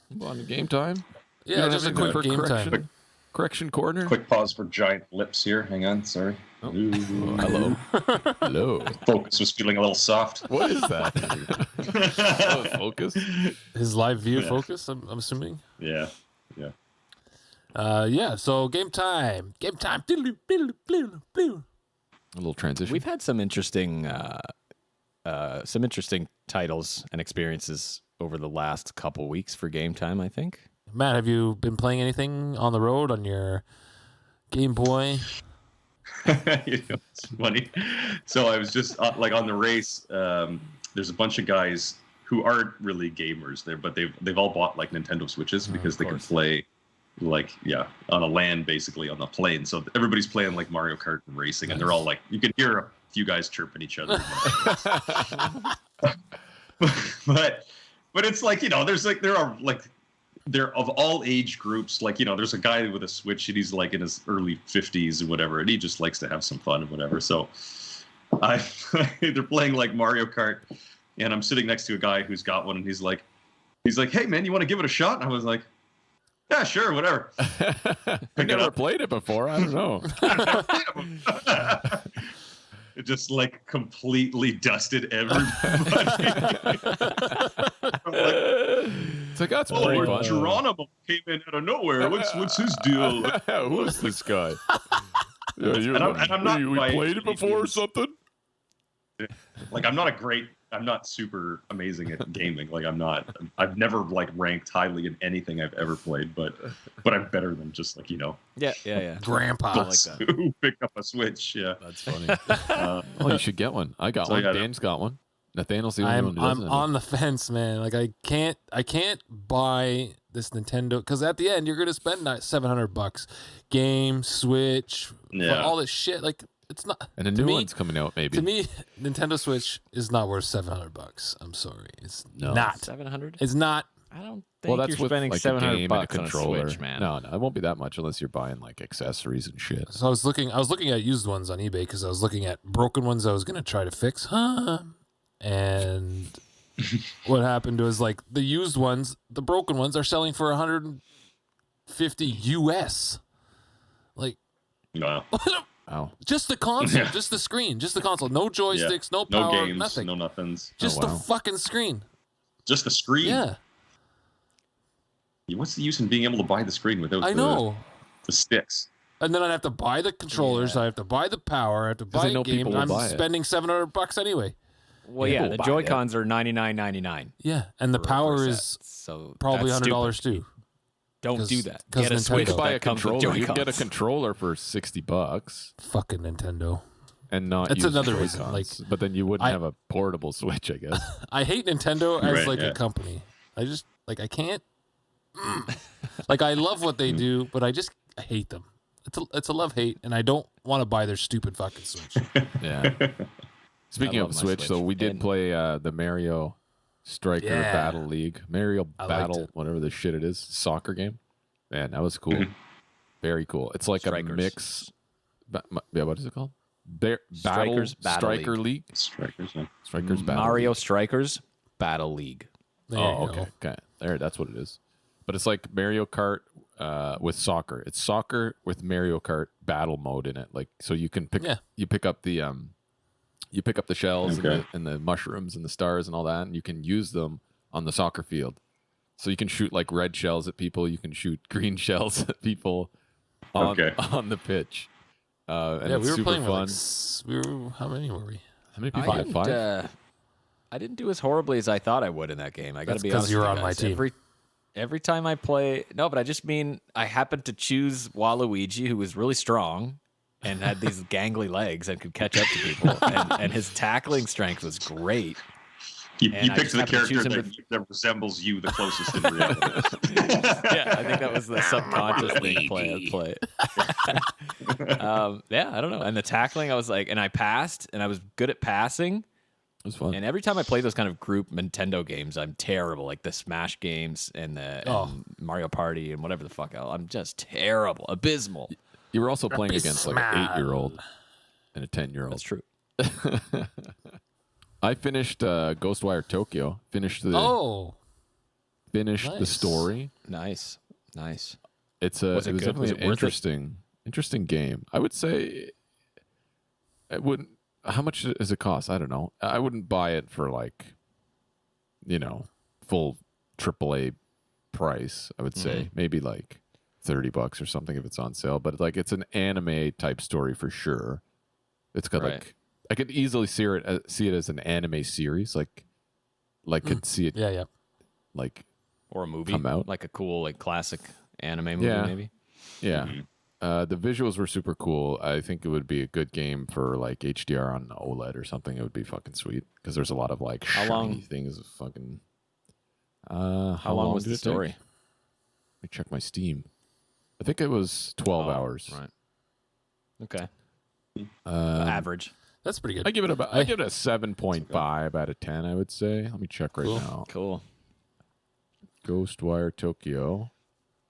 Move on to game time.
Yeah, just a quick game time.
Correction corner.
Quick pause for giant lips here. Hang on, sorry.
Oh, hello. Hello.
Focus was feeling a little soft.
What is that? Focus?
His live view focus, I'm assuming.
Yeah.
So game time. Game time.
A little transition.
We've had some interesting titles and experiences over the last couple weeks for game time, I think.
Matt, have you been playing anything on the road on your Game Boy?
It's funny. So I was just on the race. There's a bunch of guys who aren't really gamers there, but they've all bought like Nintendo Switches because they can play on a LAN, basically on the plane. So everybody's playing like Mario Kart and racing, and they're all like, you can hear a few guys chirping each other. but it's like, there's like they're of all age groups. Like, there's a guy with a Switch and he's like in his early 50s and whatever, and he just likes to have some fun and whatever. So they're playing like Mario Kart, and I'm sitting next to a guy who's got one, and he's like, hey man, you want to give it a shot? And I was like, yeah, sure, whatever.
I never played it before. I don't know.
It just like completely dusted everybody.
It's like, that's pretty fun.
Geronimo came in out of nowhere. What's his deal?
Who's this guy?
I'm not.
We played it before or something?
Like, I'm not super amazing at gaming. Like, I've never like ranked highly in anything I've ever played, but I'm better than just like,
Yeah.
Grandpa.
Like that.
who picked up a Switch. Yeah.
That's funny.
You should get one. I got one.
yeah.
Dan's got one. Nathaniel's the only one who doesn't.
I'm on the fence, man. Like I can't buy this Nintendo because at the end you're gonna spend $700, game, Switch, for all this shit. Like it's not.
And a new one's coming out, maybe.
To me, Nintendo Switch is not worth $700. I'm sorry, it's
No.
not.
700.
It's not.
I don't think
That's
you're
with
spending
like a
$700
game and a
on a
controller.
Switch, man.
No, it won't be that much unless you're buying like accessories and shit.
So I was looking at used ones on eBay because I was looking at broken ones I was gonna try to fix. And what happened was like the used ones, the broken ones are selling for $150 US. Like,
Wow.
Wow.
just the console, just the screen, just the console. No joysticks, no power,
No games,
nothing.
no nothings.
Just
wow.
the fucking screen.
Just the screen.
Yeah,
What's the use in being able to buy the screen without
I know.
the sticks?
And then I'd have to buy the controllers. I have to buy the power. I have to buy
I
a
know
game.
people will
I'm
buy it.
spending $700 anyway.
Well,
People
yeah, the
buy
Joy Cons are $99.99.
Yeah, and the
for
power
a
is
set, so
probably
that's
$100
stupid.
too.
Don't
'Cause-
do that.
'cause
Get a
Nintendo-
Switch
You
You buy a
that comes with
controller. You can get a
Joy-Cons.
controller for $60
Fucking Nintendo.
and not
That's
use
another
the
reason,
Joy-Cons.
like,
But then you wouldn't
I-
have a portable Switch, I guess.
I hate Nintendo as
Right,
like
yeah.
a company. I just like I can't. Like I love what they do, but I hate them. It's a love hate, and I don't want to buy their stupid fucking Switch.
Yeah. Speaking
love
of
my
Switch, so
Switch.
we did
And-
play the Mario Striker
Yeah.
Battle League, Mario
I liked
Battle,
it.
whatever the shit it is, soccer game. Man, that was cool. Very cool. It's like
Strikers.
a mix. Yeah, what is it called?
Strikers Battle
Striker League.
Strikers. Yeah.
Strikers Battle.
Mario
League.
Strikers Battle League.
There
Oh,
you
okay.
go.
Okay. There, that's what it is. But it's like Mario Kart with soccer. It's soccer with Mario Kart battle mode in it. Like so you can pick
Yeah.
you pick up the shells
Okay.
and the mushrooms and the stars and all that, and you can use them on the soccer field. So you can shoot like red shells at people, you can shoot green shells at people on the pitch. And
Yeah,
it's
we were
super
playing
fun.
with like how many were we?
How many people?
I didn't do as horribly as I thought I would in that game. I got to
That's
be
'cause
honest.
you were
with
on my
guys.
team.
Every time I play, no, but I just mean I happened to choose Waluigi, who was really strong and had these gangly legs and could catch up to people, and his tackling strength was great.
You
And I
picked
just
the
happened to choose
character
him
that resembles you the closest in reality.
Yeah, I think that was the subconscious thing to play. Yeah, I don't know. And the tackling, I was like, and I passed, and I was good at passing.
It was fun.
And every time I play those kind of group Nintendo games, I'm terrible. Like the Smash games and and Mario Party and whatever the fuck else. I'm just terrible, abysmal.
You were also playing against like an
Smile.
8-year-old and a 10-year-old.
That's true.
I finished Ghostwire Tokyo. Finished the
nice.
story.
Nice.
It
Was it
was
good?
definitely
Was
an
it worth it?
interesting game. I would say it wouldn't. How much does it cost? I don't know. I wouldn't buy it for like, full AAA price. I would say maybe like $30 or something if it's on sale. But like it's an anime type story for sure. It's got
Right.
like I could easily see it as an anime series. Like could see it
Yeah.
like
Or a movie,
Come out.
like a cool, like classic anime movie,
Yeah.
maybe.
yeah. The visuals were super cool. I think it would be a good game for like HDR on OLED or something. It would be fucking sweet because there's a lot of like
How
shiny
long-
things. Fucking.
How long was
did
the
it take?
story?
Let me check my Steam. I think it was 12 hours.
Right. Okay.
Um,
Average.
That's pretty good.
I give it a 7.5 out of 10. I would say. Let me check right now.
Cool.
Ghostwire Tokyo.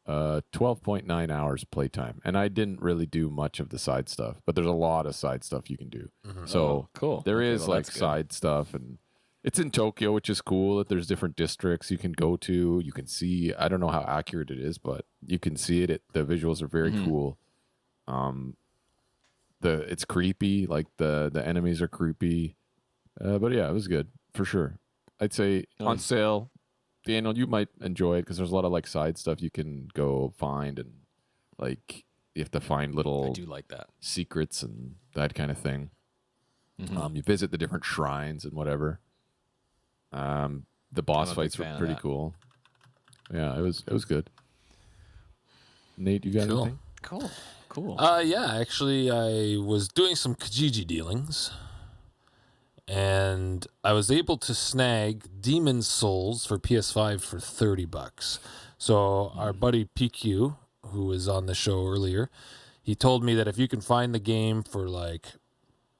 12.9 hours playtime, and I didn't really do much of the side stuff, but there's a lot of side stuff you can do. So
Oh, cool.
there
Okay,
is
well,
like
that's good.
side stuff, and it's in Tokyo, which is cool. That there's different districts you can go to. You can see. I don't know how accurate it is, but you can see it. The visuals are very cool. It's creepy. Like the enemies are creepy, but yeah, it was good for sure. I'd say on sale. Daniel, you might enjoy it because there's a lot of like side stuff you can go find, and like you have to find
I
little
do like that.
secrets and that kind of thing. You visit the different shrines and whatever. The boss
I'm a big
fights were
fan of
pretty
that.
cool. Yeah, it was good. Nate, you got
Cool.
anything?
Cool.
Yeah, actually, I was doing some Kijiji dealings, and I was able to snag Demon's Souls for PS5 for $30. So our buddy PQ, who was on the show earlier, he told me that if you can find the game for like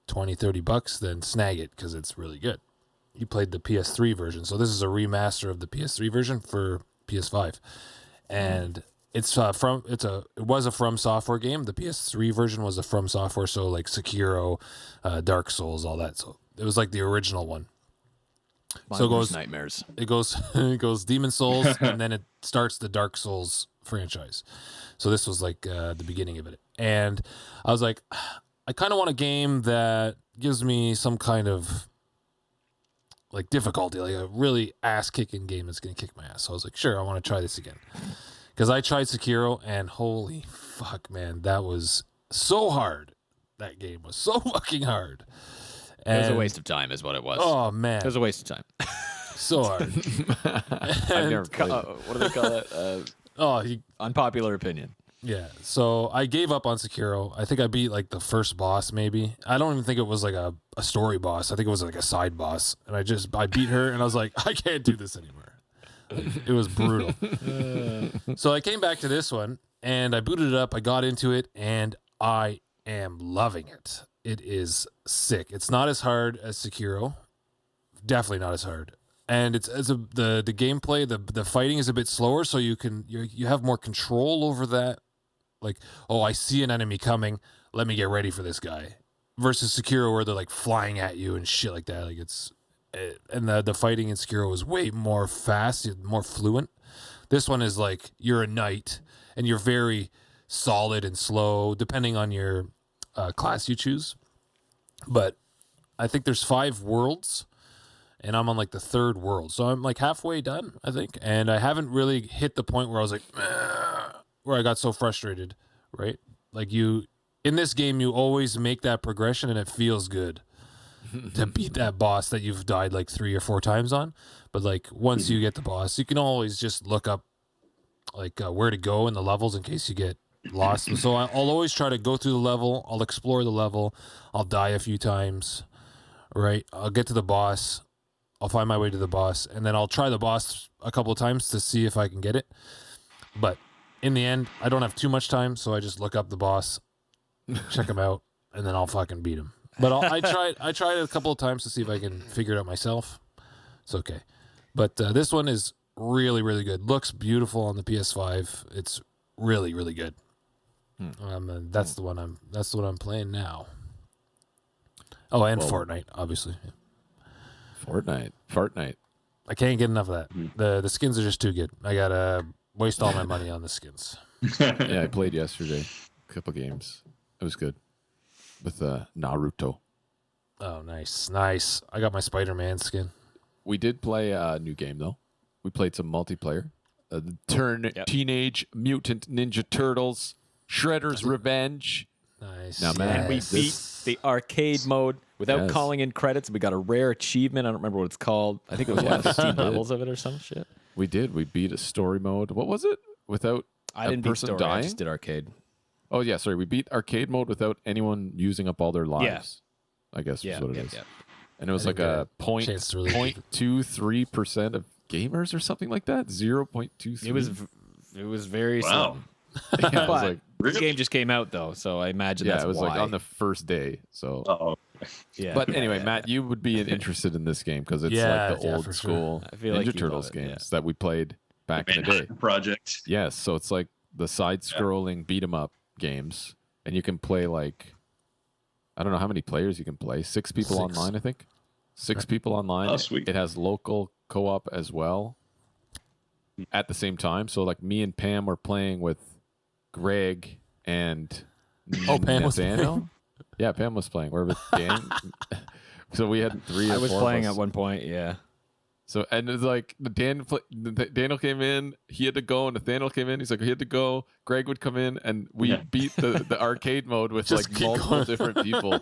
$20-$30, then snag it because it's really good. He played the PS3 version, so this is a remaster of the PS3 version for PS5, and it was a From Software game. The PS3 version was a From Software, so like Sekiro, Dark Souls, all that. So it was like the original one. So it goes
nightmares.
It goes Demon Souls, and then it starts the Dark Souls franchise. So this was like the beginning of it, and I was like, I kind of want a game that gives me some kind of like difficulty, like a really ass-kicking game that's gonna kick my ass. So I was like, sure, I want to try this again. Because I tried Sekiro, and holy fuck, man, that was so hard. That game was so fucking hard.
And, it was a waste of time, is what it was.
Oh, man.
It was a waste of time.
So hard.
I've never played it.
What do they call it? Unpopular opinion.
Yeah, so I gave up on Sekiro. I think I beat like the first boss, maybe. I don't even think it was like a story boss. I think it was like a side boss. And I beat her, and I was like, I can't do this anymore. It was brutal. So I came back to this one, and I booted it up. I got into it, and I am loving it. It is sick. It's not as hard as Sekiro. Definitely not as hard. And the gameplay, the fighting is a bit slower, so you have more control over that. Like, oh, I see an enemy coming. Let me get ready for this guy. Versus Sekiro, where they're like flying at you and shit like that. Like and the fighting in Sekiro was way more fast, more fluent. This one is like you're a knight and you're very solid and slow, depending on your class you choose. But I think there's 5 worlds, and I'm on like the 3rd world, so I'm like halfway done, I think. And I haven't really hit the point where I was like, where I got so frustrated, right? Like in this game, you always make that progression, and it feels good to beat that boss that you've died like 3 or 4 times on. But like once you get the boss, you can always just look up like where to go in the levels in case you get lost. So I'll always try to go through the level. I'll explore the level. I'll die a few times, right? I'll get to the boss. I'll find my way to the boss, and then I'll try the boss a couple of times to see if I can get it. But in the end, I don't have too much time, so I just look up the boss, check him out, and then I'll fucking beat him. But I tried it a couple of times to see if I can figure it out myself. It's okay. But this one is really, really good. Looks beautiful on the PS5. It's really, really good. And that's the one I'm playing now. Oh, and Fortnite, obviously.
Fortnite.
I can't get enough of that. The skins are just too good. I gotta waste all my money on the skins.
Yeah, I played yesterday. A couple games. It was good. With Naruto.
Oh, nice. I got my Spider-Man skin.
We did play a new game, though. We played some multiplayer. Teenage Mutant Ninja Turtles, Shredder's Revenge.
Nice.
Now, man,
We beat the arcade mode without calling in credits. We got a rare achievement. I don't remember what it's called. I think it was 15 levels of it or some shit.
We did. We beat a story mode. What was it? Without
I didn't beat
person
story.
dying?
I just did arcade.
Oh, yeah, sorry. We beat arcade mode without anyone using up all their lives. I guess is what it is.
Yeah.
And it was like a
chance to really
0.23% of gamers or something like that. 0.23.
It was very
Wow.
Yeah, it was
But
like,
this game just came out though, so I imagine
yeah,
that's
it was
why.
like on the first day. So,
Uh-oh.
Yeah.
but anyway, Matt, you would be interested in this game because it's like the old
for
school
sure. I feel
Ninja
like you'd
Turtles
love it,
games that we played back in the day.
Manhattan Project.
Yes, so it's like the side-scrolling beat 'em up games, and you can play like I don't know how many players you can play. 6 people
6.
online, I think. 6 people online.
Oh, sweet.
It has local co-op as well at the same time. So like me and Pam were playing with Greg and
Pam was
Nathaniel.
playing?
Yeah, Pam was playing. We're with Dan. So we had 3 or 4
I was
of
playing
us.
at one point, yeah.
So and it's like Daniel came in, he had to go, and Nathaniel came in, he's like he had to go. Greg would come in, and we beat the arcade mode with
Just
like
keep
multiple
going.
different people.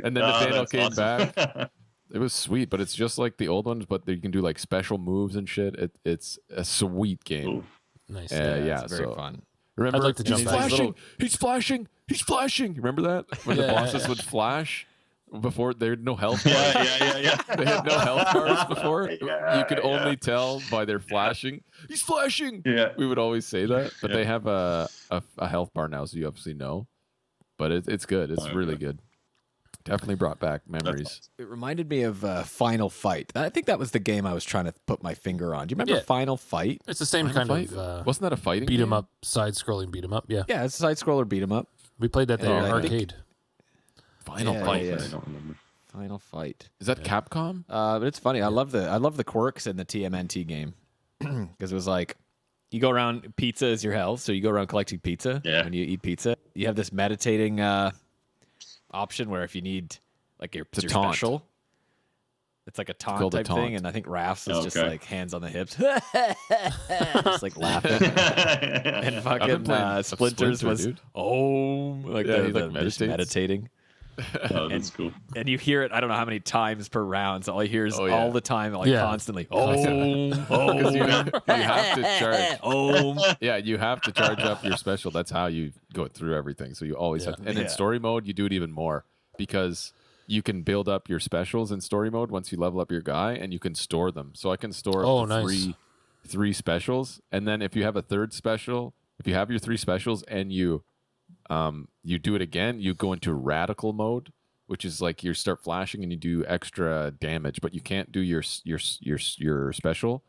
And then
Oh,
Nathaniel
that's
came
awesome.
back. It was sweet, but it's just like the old ones, but you can do like special moves and shit. It's a sweet game.
Ooh.
Nice.
Yeah,
It's very
so
fun.
remember,
I'd like to jump
he's
back.
flashing. He's flashing. He's flashing. Remember that when the
Yeah.
bosses would flash? before there had no health bars.
Yeah.
They had no health bars before.
Yeah,
You could only tell by their flashing. He's flashing.
Yeah.
We would always say that, but
Yeah.
they have a health bar now, so you obviously know. But it's good. It's really good. Definitely brought back memories.
It reminded me of Final Fight. I think that was the game I was trying to put my finger on. Do you remember Final Fight?
It's the same
Final
kind
Fight?
of
Wasn't that a fighting
beat 'em
game?
up, side-scrolling beat 'em up. Yeah,
Yeah, it's a side-scroller beat 'em up.
we played that there
Yeah,
at
I think-
arcade.
Final
Yeah,
Fight.
yeah.
I don't remember.
Final Fight.
Is that Capcom?
But it's funny. I love the quirks in the TMNT game because it was like you go around. Pizza is your health, so you go around collecting pizza.
Yeah.
When you eat pizza, you have this meditating option where if you need like your
a taunt.
special, it's like a taunt
called a
type
taunt.
thing, and I think Rafts is just
Okay.
like hands on the hips, just like laughing. And
I've been
fucking
playing
Splinters
Splinter,
was
dude.
like
Yeah,
the,
he, like,
just
meditates.
meditating.
Oh, that's cool.
And you hear it, I don't know how many times per round. So all you hear is
Oh, yeah.
all the time, like
Yeah.
constantly,
Because you have to charge.
Yeah.
You have to charge up your special. That's how you go through everything. So you always have to. And in
Yeah.
story mode, you do it even more because you can build up your specials in story mode once you level up your guy, and you can store them. So I can store
Oh,
up to
nice.
three specials, and then if you have a third special, if you have your 3 specials and you do it again, you go into radical mode, which is like you start flashing and you do extra damage, but you can't do your special.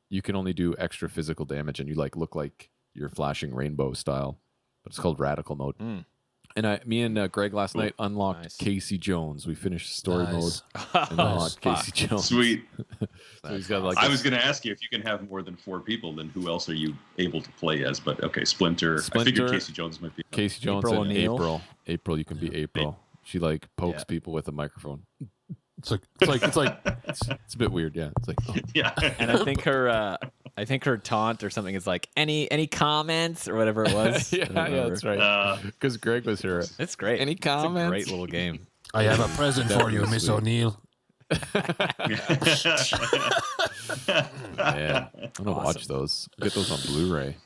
You can only do extra physical damage, and you like look like you're flashing rainbow style. But it's called radical mode. And me and Greg last night unlocked
Nice.
Casey Jones. We finished story
Nice.
mode and unlocked Casey Jones.
Sweet.
So he's got like
I was going to ask you if you can have more than 4 people, then who else are you able to play as? But okay, Splinter. I
Splinter,
figured Casey Jones might be.
Casey Jones
April
and
O'Neil.
April. April, you can be April. She like pokes
Yeah.
people with a microphone.
It's like
It's a bit weird, yeah. It's like, oh.
Yeah.
And I think her taunt or something is like any comments or whatever it was. I
yeah,
don't
yeah,
remember.
that's right. Because Greg was here.
It's great.
Any
It's a
comments?
great little game.
I have a present for you, Miss O'Neill.
Yeah, I'm gonna watch those. Get those on Blu-ray.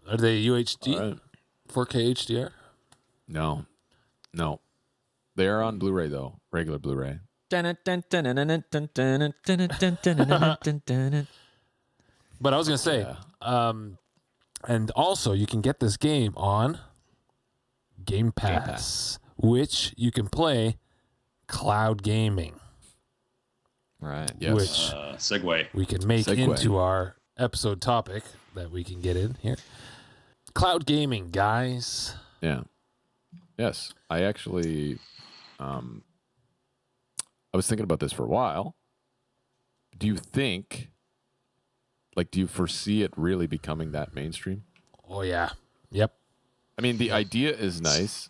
Are they UHD?
All right.
4K HDR?
No, they are on Blu-ray though. Regular Blu-ray.
But I was gonna say, and also you can get this game on Game Pass, which you can play cloud gaming,
Right.
Yes.
which
Segue.
we can make
Segue.
into our episode topic that we can get in here. Cloud gaming, guys.
Yeah. Yes. I actually I was thinking about this for a while. Do you think do you foresee it really becoming that mainstream?
Oh yeah, yep.
I mean, the idea is nice.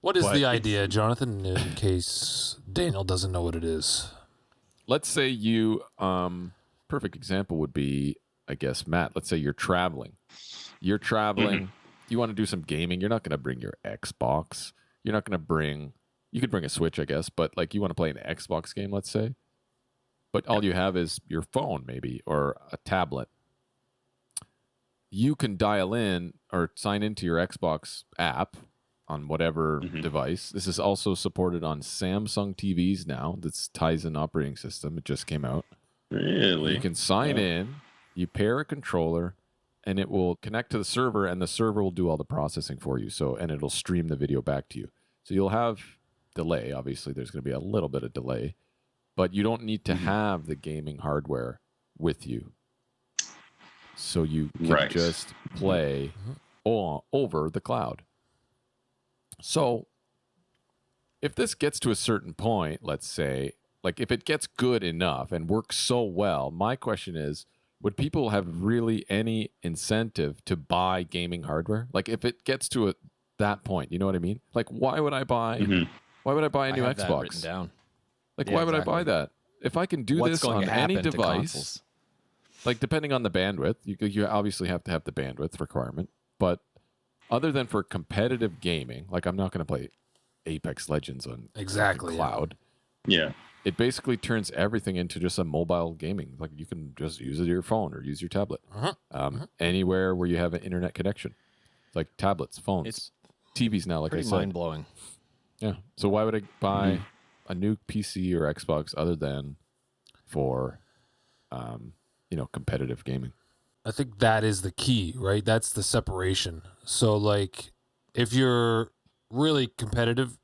What is
But
the
it's-
idea, Jonathan? In case Daniel doesn't know what it is.
Let's say you perfect example would be, I guess, Matt, let's say you're traveling. You're traveling, you want to do some gaming, you're not going to bring your Xbox. You're not going to bring you could bring a Switch, I guess, but like you want to play an Xbox game, let's say. But all you have is your phone maybe or a tablet. You can dial in or sign into your Xbox app on whatever device. This is also supported on Samsung TVs now. That's Tizen operating system. It just came out.
Really?
You can sign in, you pair a controller, and it will connect to the server, and the server will do all the processing for you. And it'll stream the video back to you. So you'll have delay. Obviously, there's going to be a little bit of delay, but you don't need to have the gaming hardware with you. So you can just play over the cloud. So if this gets to a certain point, let's say, like if it gets good enough and works so well, my question is, would people have really any incentive to buy gaming hardware? Like if it gets to that point, you know what I mean? Like why would I buy a new
I have that written
Xbox?
down.
Like
Yeah,
why would I
exactly.
buy that? If I can do
What's
this
going
on
to
any
happen to
device,
consoles?
like depending on the bandwidth, you obviously have to have the bandwidth requirement, but other than for competitive gaming, like I'm not going to play Apex Legends on
Exactly,
the cloud.
Yeah.
It basically turns everything into just a mobile gaming. Like you can just use it your phone or use your tablet anywhere where you have an internet connection. Like tablets, phones,
It's
TVs now. Like I
Pretty
said,
mind blowing.
Yeah. So why would I buy a new PC or Xbox other than for, competitive gaming?
I think that is the key, right? That's the separation. So, like, if you're really competitive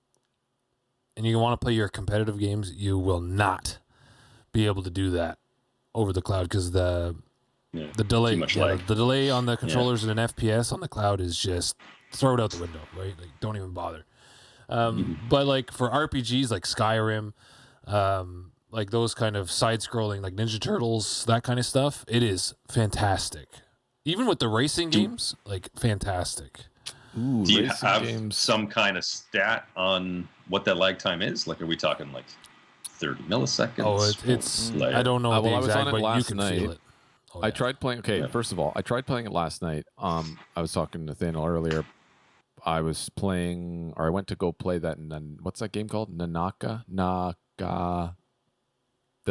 and you want to play your competitive games, you will not be able to do that over the cloud because the delay,
too much lag.
the delay on the controllers and an FPS on the cloud is just throw it out the window, right? Like, don't even bother. But like for RPGs like Skyrim, like those kind of side-scrolling, like Ninja Turtles, that kind of stuff, it is fantastic. Even with the racing games, like fantastic.
Ooh,
Do you
racing
have
games.
some kind of stat on what that lag time is? Like, are we talking like 30 milliseconds?
Oh, it's
Like,
I don't know
well,
the
I was
exact,
on it
but you
last
can
night.
feel it. Oh,
I
yeah.
tried playing. Okay,
Yeah.
first of all, I tried playing it last night. I was talking to Nathaniel earlier. I was playing, or I went to go play that. What's that game called? Naga, the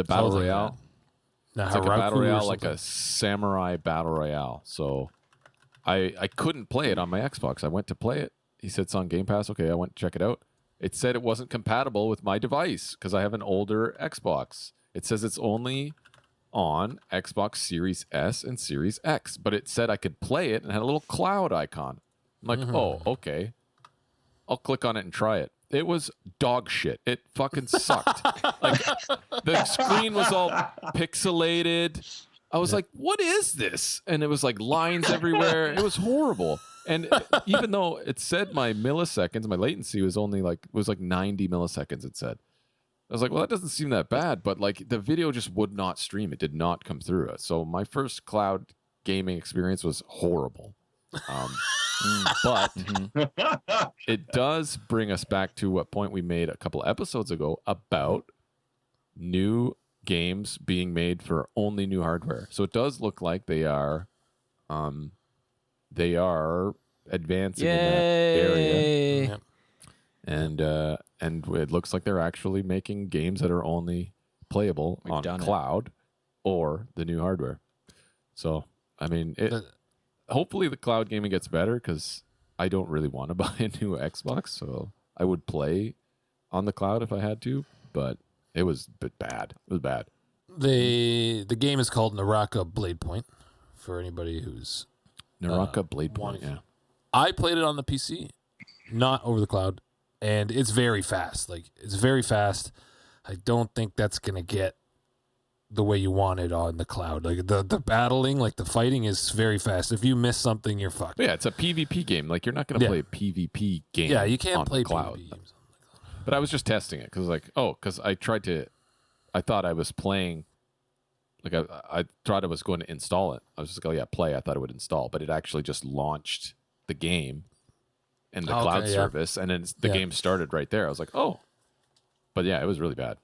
battle
Something like
royale.
that.
It's like a battle
Naharaku or
royale, like
something.
a samurai battle royale. So I couldn't play it on my Xbox. I went to play it. He said it's on Game Pass. Okay, I went to check it out. It said it wasn't compatible with my device because I have an older Xbox. It says it's only on Xbox Series S and Series X, but it said I could play it and had a little cloud icon. I'm like, oh, okay. I'll click on it and try it. It was dog shit. It fucking sucked. Like the screen was all pixelated. I was like, what is this? And it was like lines everywhere. It was horrible. And even though it said my milliseconds, my latency was only like 90 milliseconds, it said. I was like, well, that doesn't seem that bad, but like the video just would not stream. It did not come through it. So my first cloud gaming experience was horrible. But it does bring us back to what point we made a couple episodes ago about new games being made for only new hardware. So it does look like they are advancing in that area.
Yep.
And it looks like they're actually making games that are only playable
We've
on
done it.
cloud or the new hardware. So, I mean, hopefully the cloud gaming gets better because I don't really want to buy a new Xbox. So I would play on the cloud if I had to, but it was bad. It was bad.
The game is called Naraka Blade Point for anybody who's
Naraka Blade Point,
wanting-
yeah.
I played it on the PC, not over the cloud, and it's very fast. Like, it's very fast. I don't think that's going to get the way you want it on the cloud. Like, the battling, like, the fighting is very fast. If you miss something, you're fucked.
But yeah, it's a PvP game. Like, you're not going to
Yeah.
play a PvP game
Yeah, you can't
on
play
the cloud.
PvP games.
But I was just testing it because, because I thought I was playing, I thought I was going to install it. I was just like, oh yeah, play. I thought it would install, but it actually just launched the game in the cloud
yeah.
service, and then the
Yeah.
game started right there. I was like, oh. But yeah, it was really bad.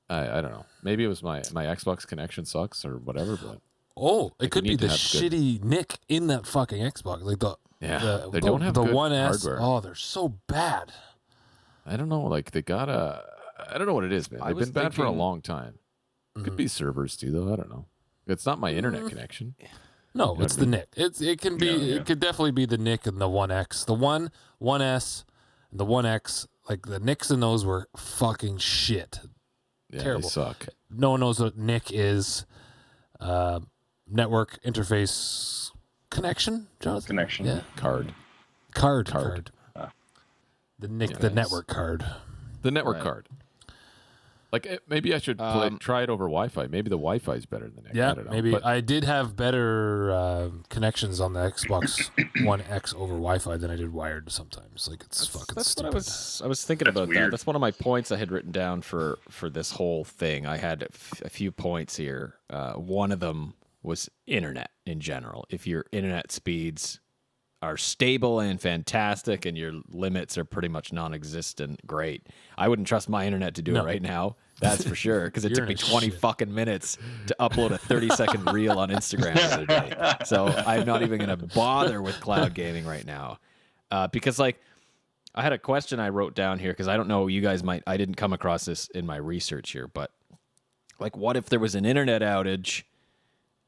I don't know. Maybe it was my Xbox connection sucks or whatever, but
Oh, it
you
could be
need to
the
have good-
shitty NIC in that fucking Xbox. Like,
they don't have
the
good
1S.
hardware.
Oh, they're so bad.
I don't know. Like I don't know what it is, man.
I
They've
was
been bad for a
thinking-
long time. Could be servers too, though. I don't know. It's not my internet connection.
No, it's the NIC. It can be.
Yeah.
It could definitely be the NIC and the 1X. The 1S, and the 1X. Like, the NICs in those were fucking shit.
Yeah,
Terrible.
they suck.
No one knows what NIC is. Network interface connection, Jonathan?
Connection.
Yeah.
Card.
Card. The NIC,
Yeah,
the
nice.
network card.
The network
Right.
card. Like maybe I should try it over Wi-Fi. Maybe the Wi-Fi is better than the NIC.
Yeah,
I don't know.
maybe.
But
I did have better connections on the Xbox One X over Wi-Fi than I did wired sometimes. Like, it's fucking
That's
stupid.
what I was thinking
That's
about that.
weird.
That's one of my points I had written down for this whole thing. I had a few points here. One of them was internet in general. If your internet speeds are stable and fantastic and your limits are pretty much non-existent, great. I wouldn't trust my internet to do
No.
it right now. That's for sure. Because it
Your
took me
internet's
20
shit.
fucking minutes to upload a 30-second reel on Instagram the other day. So I'm not even going to bother with cloud gaming right now. Because, like, I had a question I wrote down here because I don't know, you guys might, I didn't come across this in my research here, but like, what if there was an internet outage,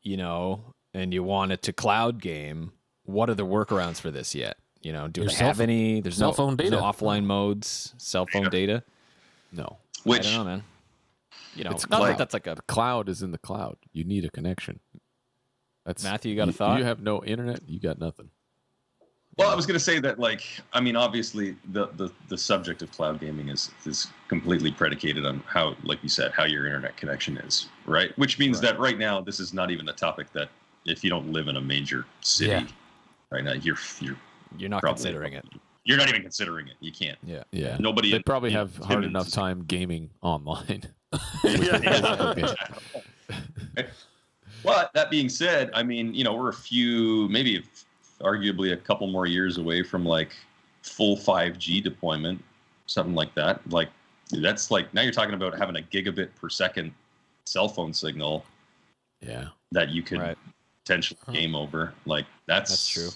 and you wanted to cloud game? What are the workarounds for this yet? You know, do
Your
they have any? There's
cell phone
there's no
data.
offline modes, cell phone data.
No.
I
Which
don't know, man. You know,
It's
not
like-
that that's like a
The cloud is in the cloud. You need a connection. That's
Matthew, you got a thought?
You have no internet, you got nothing.
Well, I was going to say that, like, I mean, obviously, the subject of cloud gaming is completely predicated on how, like you said, how your internet connection is, right? Which means that right now, this is not even a topic that if you don't live in a major city,
Yeah.
right now, you're
not
probably-
considering it.
You're not even considering it. You can't.
Yeah.
Yeah.
Nobody.
They probably have hard
Timmins
enough
is-
time gaming online.
But that being said, I mean, you know, we're maybe arguably a couple more years away from like full 5G deployment, something like that. Like that's like now you're talking about having a gigabit per second cell phone signal
Yeah.
that you could
Right.
potentially game over. Like that's
true.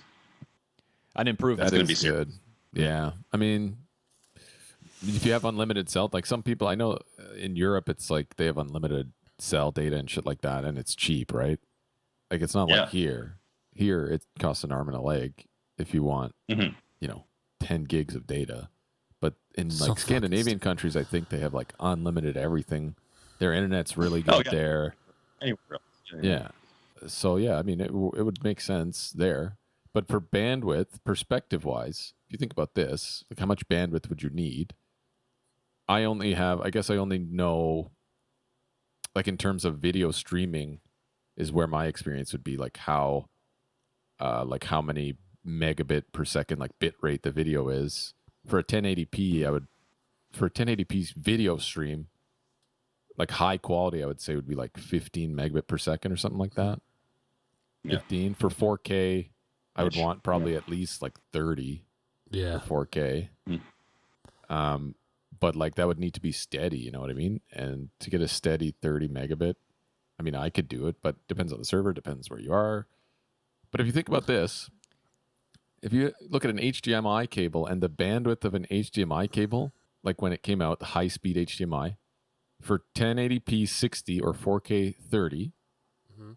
An improvement.
That
gonna
is
be
good. Yeah. I mean, if you have unlimited cell, like some people I know in Europe, it's like they have unlimited cell data and shit like that, and it's cheap, right? Like it's not
Yeah.
like here. Here it costs an arm and a leg if you want,
Mhm.
10 gigs of data. But in
So
like
fucking
Scandinavian countries, I think they have like unlimited everything. Their internet's really good
yeah.
there.
anywhere else.
Yeah. So yeah, I mean, it would make sense there. But for bandwidth, perspective wise, if you think about this, like how much bandwidth would you need? I guess I only know, like in terms of video streaming, is where my experience would be like how many megabit per second like bit rate the video is for a 1080p. For a 1080p video stream, like high quality, I would say would be like 15 megabit per second or something like that.
Yeah.
15 for 4K. I would
Ish.
want probably at least like 30
Yeah.
for 4K.
Mm.
But like that would need to be steady, you know what I mean? And to get a steady 30 megabit, I mean, I could do it, but depends on the server, depends where you are. But if you think about this, if you look at an HDMI cable and the bandwidth of an HDMI cable, like when it came out, the high-speed HDMI, for 1080p 60 or 4K 30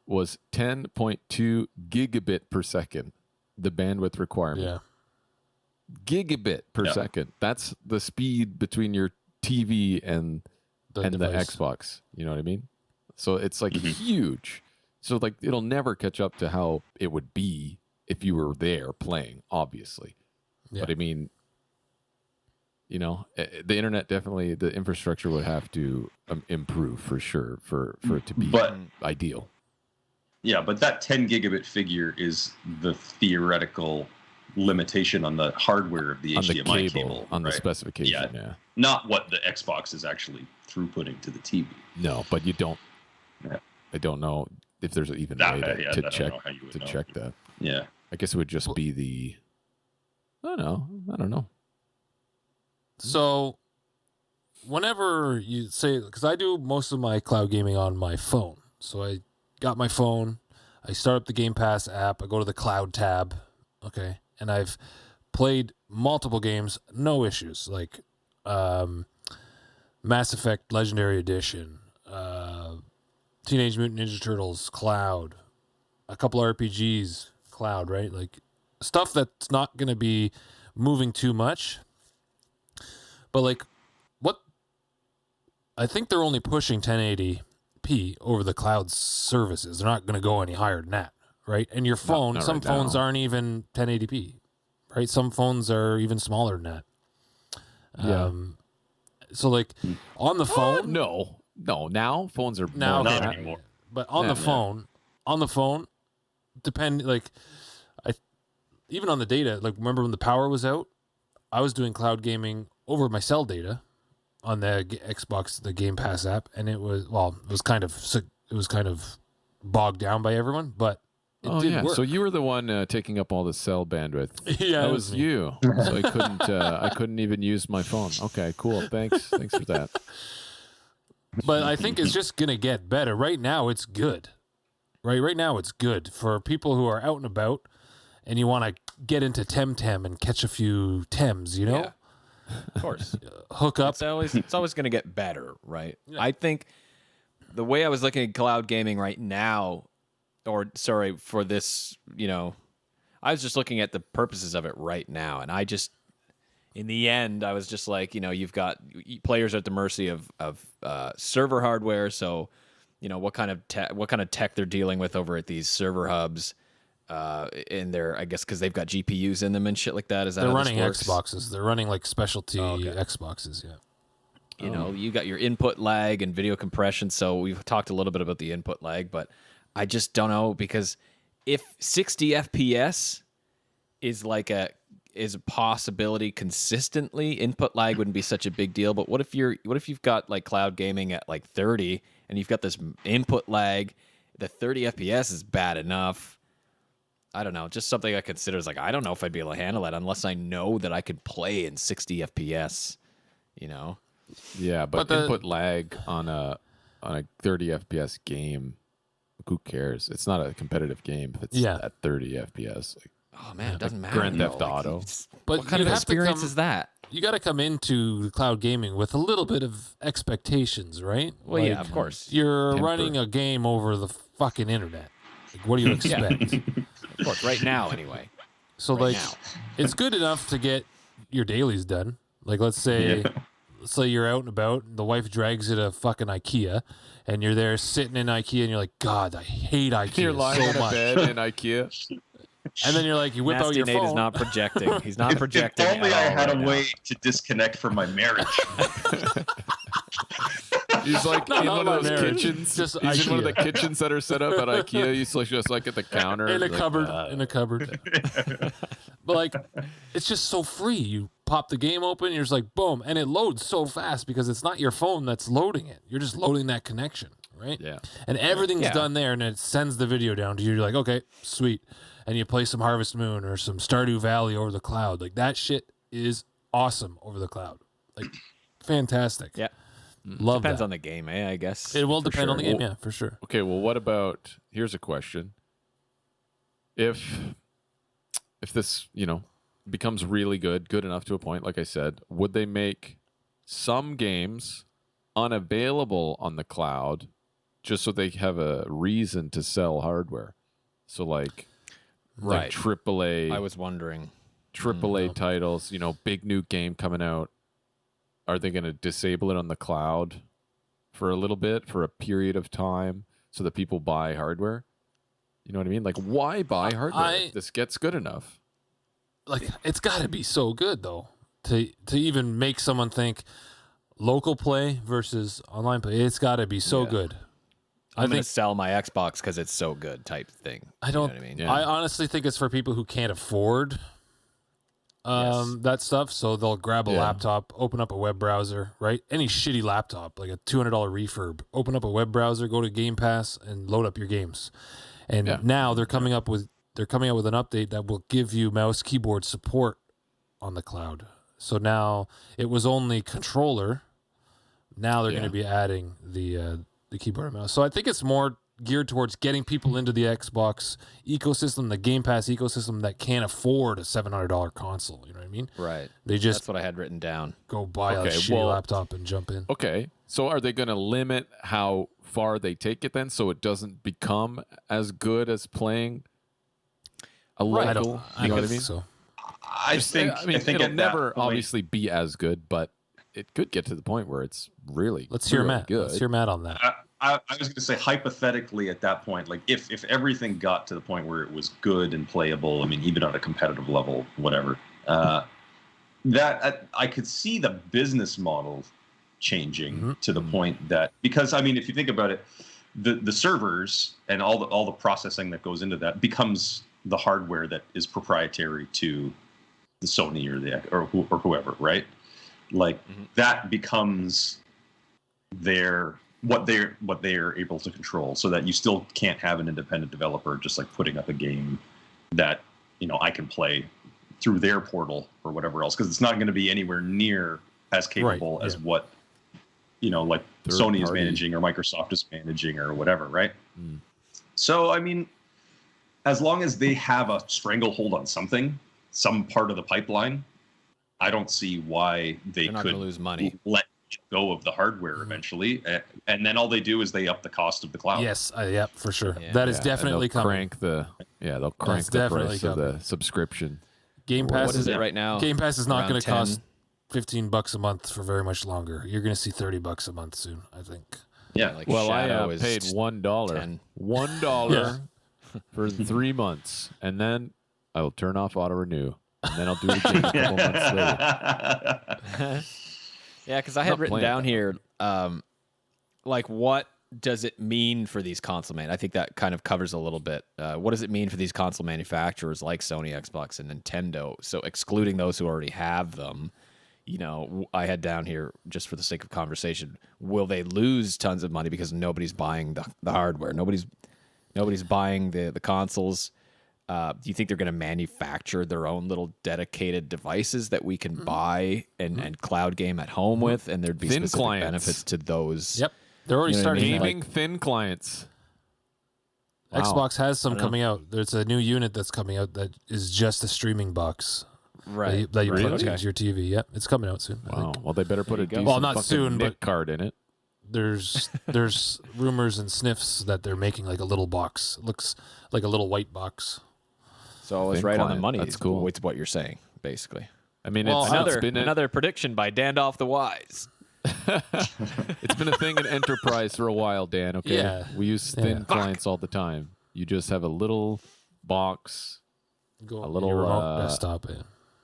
was 10.2 gigabit per second, the bandwidth requirement.
Yeah.
Gigabit per
Yeah.
second. That's the speed between your TV and the
device.
Xbox. You know what I mean? So it's like huge. So like it'll never catch up to how it would be if you were there playing, obviously.
Yeah.
But I mean, the internet definitely, the infrastructure would have to improve for sure for it to be
But
ideal.
yeah, but that 10 gigabit figure is the theoretical limitation on the hardware of the
On the
HDMI
cable, on the
right?
specification,
Yeah.
yeah.
Not what the Xbox is actually throughputting to the TV.
No, but you don't.
Yeah.
I don't know if there's even a
That-
way
yeah,
to
I don't
check
know how you would
to
know.
check that.
Yeah.
I guess it would just be the. I don't know.
So, whenever you say, because I do most of my cloud gaming on my phone. So, I got my phone, I start up the Game Pass app, I go to the cloud tab, okay, and I've played multiple games, no issues, like Mass Effect Legendary Edition, Teenage Mutant Ninja Turtles, cloud, a couple RPGs, cloud, right? Like stuff that's not going to be moving too much. But like what I think they're only pushing 1080p over the cloud services. They're not going to go any higher than that, right? And your phone,
not
some
right
phones
now.
aren't even 1080p, right? Some phones are even smaller than that.
Yeah.
So like on the phone,
No. Now phones are
now
more than
Not
that.
anymore.
but on
Yeah.
the phone, depend like I even on the data. Like remember when the power was out, I was doing cloud gaming over my cell data on the Xbox, the Game Pass app, and it was kind of bogged down by everyone, but it did work.
So you were the one taking up all the cell bandwidth.
Yeah,
that
it
was
was me.
you. So I couldn't even use my phone. Okay, cool. Thanks for that.
But I think it's just gonna get better. Right now, it's good. Right now, it's good for people who are out and about, and you want to get into Temtem and catch a few Tems. You know,
Yeah. Of course.
hook up.
It's always going to get better, right? I think the way I was looking at cloud gaming right now, or sorry for this, I was just looking at the purposes of it right now, and I just, in the end, I was just like, you've got players at the mercy of server hardware. So, what kind of tech they're dealing with over at these server hubs, in their, I guess, because they've got GPUs in them and shit like that. Is that
they're
how
running
this works?
Xboxes? They're running like specialty Xboxes. Yeah.
You got your input lag and video compression. So we've talked a little bit about the input lag, but I just don't know, because if 60 FPS is a possibility consistently, input lag wouldn't be such a big deal. But what if you've got like cloud gaming at like 30 and you've got this input lag? The 30 FPS is bad enough. I don't know. Just something I consider is like, I don't know if I'd be able to handle that unless I know that I could play in 60 FPS,
Yeah, but input lag on a 30 FPS game, who cares? It's not a competitive game if it's at 30 FPS. Like,
oh man, it doesn't matter.
Grand Theft Auto.
But
what kind of experience is that?
You got to come into cloud gaming with a little bit of expectations, right?
Well, yeah, of course.
You're running a game over the fucking internet. Like, what do you expect?
Of course, right now anyway.
So it's good enough to get your dailies done. Like, let's say you're out and about, and the wife drags you to fucking IKEA, and you're there sitting in IKEA, and you're like, God, I hate IKEA
you're lying
so
on a
much.
bed in IKEA.
And then you're like, you whip out your
Nate
phone.
is not projecting. He's not projecting.
If only I had a
right
way to disconnect from my marriage.
He's like in one of those
marriage.
kitchens.
Just
He's in one of the
IKEA.
kitchens that are set up at IKEA. He's just like at the counter.
in a
like,
cupboard. But like, it's just so free. You pop the game open, you're just like, boom, and it loads so fast because it's not your phone that's loading it. You're just loading that connection, right?
Yeah.
And everything's done there, and it sends the video down to you. You're like, okay, sweet. And you play some Harvest Moon or some Stardew Valley over the cloud. Like, that shit is awesome over the cloud. Like, fantastic.
Yeah.
Love
Depends
that.
on the game, I guess.
It will depend on the game,
Well,
yeah, for sure.
Okay, well, what about? Here's a question: If this, becomes really good enough to a point, like I said, would they make some games unavailable on the cloud just so they have a reason to sell hardware? So like AAA.
I was wondering.
AAA titles, big new game coming out. Are they going to disable it on the cloud for a little bit, for a period of time, so that people buy hardware? You know what I mean? Like, why buy hardware if this gets good enough?
Like, it's got to be so good, though, to even make someone think local play versus online play. It's got to be so good.
I'm going to sell my Xbox because it's so good type thing.
I don't.
You know what I mean?
Yeah.
I honestly think it's for people who can't afford that stuff. So they'll grab a laptop, open up a web browser, right? Any shitty laptop, like a $200 refurb, open up a web browser, go to Game Pass, and load up your games. And now they're coming out with an update that will give you mouse keyboard support on the cloud. So now it was only controller. Now they're going to be adding the keyboard and mouse. So I think it's more geared towards getting people into the Xbox ecosystem, the Game Pass ecosystem, that can't afford a $700 console. You know what I mean?
Right.
They just
That's what I had written down.
go buy a shitty laptop and jump in.
Okay, so are they going to limit how far they take it then, so it doesn't become as good as playing a local?
I don't
you know what I mean?
So.
I think
it'll
at
never
that point,
obviously be as good, but it could get to the point where it's really
Let's hear
really
Matt.
good.
Let's hear Matt on that.
I was going to say, hypothetically, at that point, like if everything got to the point where it was good and playable, I mean, even on a competitive level, whatever, that I could see the business model changing to the point that, because I mean, if you think about it, the servers and all the processing that goes into that becomes the hardware that is proprietary to the Sony or whoever, right? Like that becomes what they're able to control, so that you still can't have an independent developer just like putting up a game that I can play through their portal or whatever else, because it's not going to be anywhere near as capable as what like Sony is managing or Microsoft is managing or whatever, right? So I mean, as long as they have a stranglehold on some part of the pipeline, I don't see why they
They're not
could
gonna lose money.
let go of the hardware eventually, and then all they do is they up the cost of the cloud.
Yes, yeah, for sure.
Yeah.
That is
Yeah,
definitely
and they'll
coming.
They'll crank the
definitely
price of
coming.
the subscription.
Game Pass
What is it right now?
Game Pass is not
Around
going to
10?
cost $15 a month for very much longer. You're going to see $30 a month soon, I think.
Yeah.
Like
Well,
Shadow
I
is
paid $1.
10.
$1 for 3 months, and then I will turn off auto renew, and then I'll do it again a couple months later.
Yeah, because I had
Not
written
playing
down
that
here, like, what does it mean for these console I think that kind of covers a little bit. What does it mean for these console manufacturers like Sony, Xbox, and Nintendo? So excluding those who already have them, you know, I had down here, just for the sake of conversation, will they lose tons of money because nobody's buying the hardware? Nobody's buying the consoles. Do you think they're going to manufacture their own little dedicated devices that we can buy and cloud game at home with, and there'd be
Thin
specific
clients.
benefits to those?
Yep. They're already
You know what I
starting
mean?
that.
Gaming thin clients. Wow.
Xbox has some coming out. There's a new unit that's coming out that is just a streaming box
Right.
that you
right,
plug
okay.
into your TV. Yep, it's coming out soon. I
Wow.
think.
Well, they better put a
you go.
decent
Well, not
fucking
soon,
NIC
but-
card in it.
There's rumors and sniffs that they're making like a little box. It looks like a little white box.
So I was
Thin
right on the
client.
money.
That's cool.
It's what you're saying, basically.
I mean,
Well,
it's been
Another prediction by Dandoff the Wise.
it's been a thing in enterprise for a while, Dan. Okay,
Yeah.
we use thin
Yeah.
clients all the time. You just have a little box,
Go
A
on
little,
your remote
uh,
desktop. Yeah.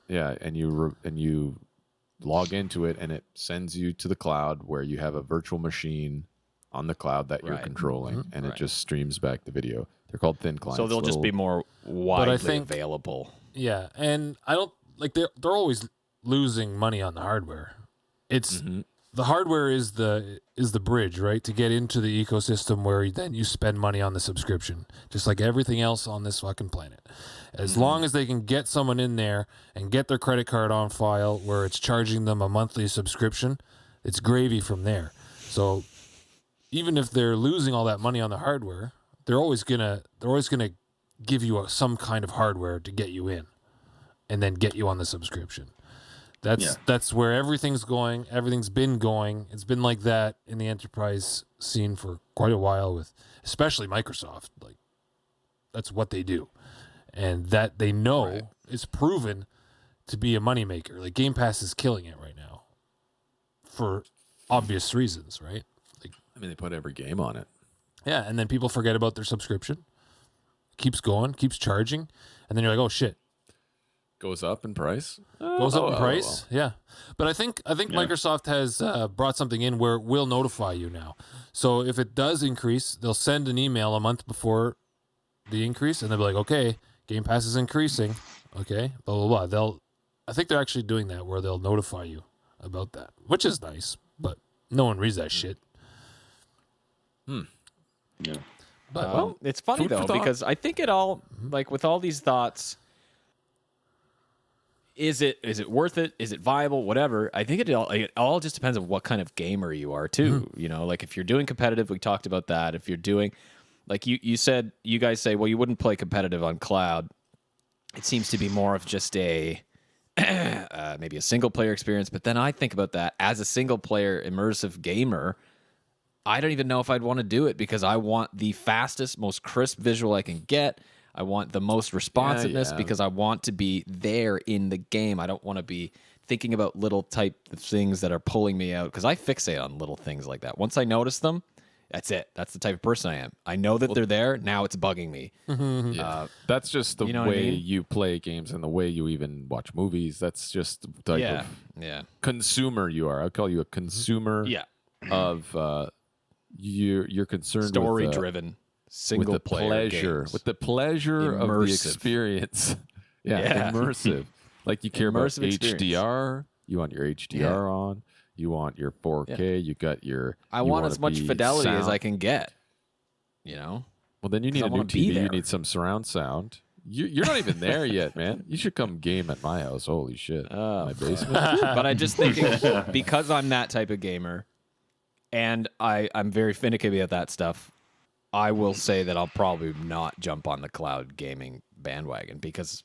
yeah, and you log into it, and it sends you to the cloud where you have a virtual machine on the cloud that you're
Right.
controlling, and it
Right.
just streams back the video. They're called thin clients.
So they'll just be
little-
more widely
think-
available.
Yeah, and I don't like they're always losing money on the hardware. It's the hardware is the bridge, right, to get into the ecosystem where then you spend money on the subscription, just like everything else on this fucking planet. As long as they can get someone in there and get their credit card on file where it's charging them a monthly subscription, it's gravy from there. So even if they're losing all that money on the hardware, they're always gonna give you some kind of hardware to get you in, and then get you on the subscription. That's where everything's going. Everything's been going. It's been like that in the enterprise scene for quite a while, with especially Microsoft. Like that's what they do, and that they know is proven to be a moneymaker. Like Game Pass is killing it right now, for obvious reasons, right? Like
I mean, they put every game on it.
yeah, and then people forget about their subscription. Keeps going, keeps charging, and then you're like, oh shit.
Goes up in price.
Goes up in price, yeah. But I think Microsoft has brought something in where it will notify you now. So if it does increase, they'll send an email a month before the increase, and they'll be like, "Okay, Game Pass is increasing." Okay, blah blah blah. I think they're actually doing that where they'll notify you about that, which is nice. But no one reads that shit.
Yeah.
But
It's funny
food for
though,
thought.
because I think it all, like with all these thoughts, is it worth it? Is it viable? Whatever. I think it all just depends on what kind of gamer you are too. You know, like if you're doing competitive, we talked about that. If you're doing, like you said, you guys say, well, you wouldn't play competitive on cloud. It seems to be more of just a maybe a single player experience. But then I think about that as a single player immersive gamer. I don't even know if I'd want to do it because I want the fastest, most crisp visual I can get. I want the most responsiveness
yeah.
because I want to be there in the game. I don't want to be thinking about little type of things that are pulling me out because I fixate on little things like that. Once I notice them, that's it. That's the type of person I am. I know that they're there. Now it's bugging me.
That's just the
you know what I
way
mean?
you play games and the way you even watch movies. That's just the type
Yeah.
of
Yeah.
consumer you are. I'll call you a consumer
Yeah.
of you're concerned
Story
with,
driven.
with
Single
the
player
pleasure
games.
with the pleasure of the
Immersive.
experience.
Yeah.
Immersive. Like you care
Immersive
about
experience.
HDR. You want your HDR on. You want your 4K. You got your.
I
you
want
wanna
as much
be
fidelity as
sound.
I can get. You know?
Well, then you need
I
a new
wanna be
TV. You
there.
need some surround sound. You're not even there yet, man. You should come game at my house. Holy shit. My basement.
But I just think because I'm that type of gamer and I'm very finicky about that stuff, I will say that I'll probably not jump on the cloud gaming bandwagon because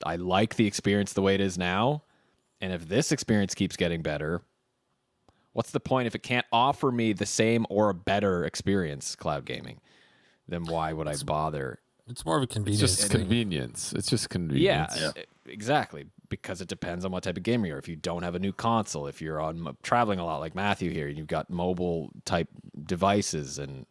I like the experience the way it is now. And if this experience keeps getting better, What's the point if it can't offer me the same or a better experience, cloud gaming? Then why would I bother?
It's more of a
It's
convenience.
just convenience. It's just convenience.
Yeah, exactly. Because it depends on what type of gamer you're. If you don't have a new console, if you're on traveling a lot like Matthew here, you've got mobile type devices, and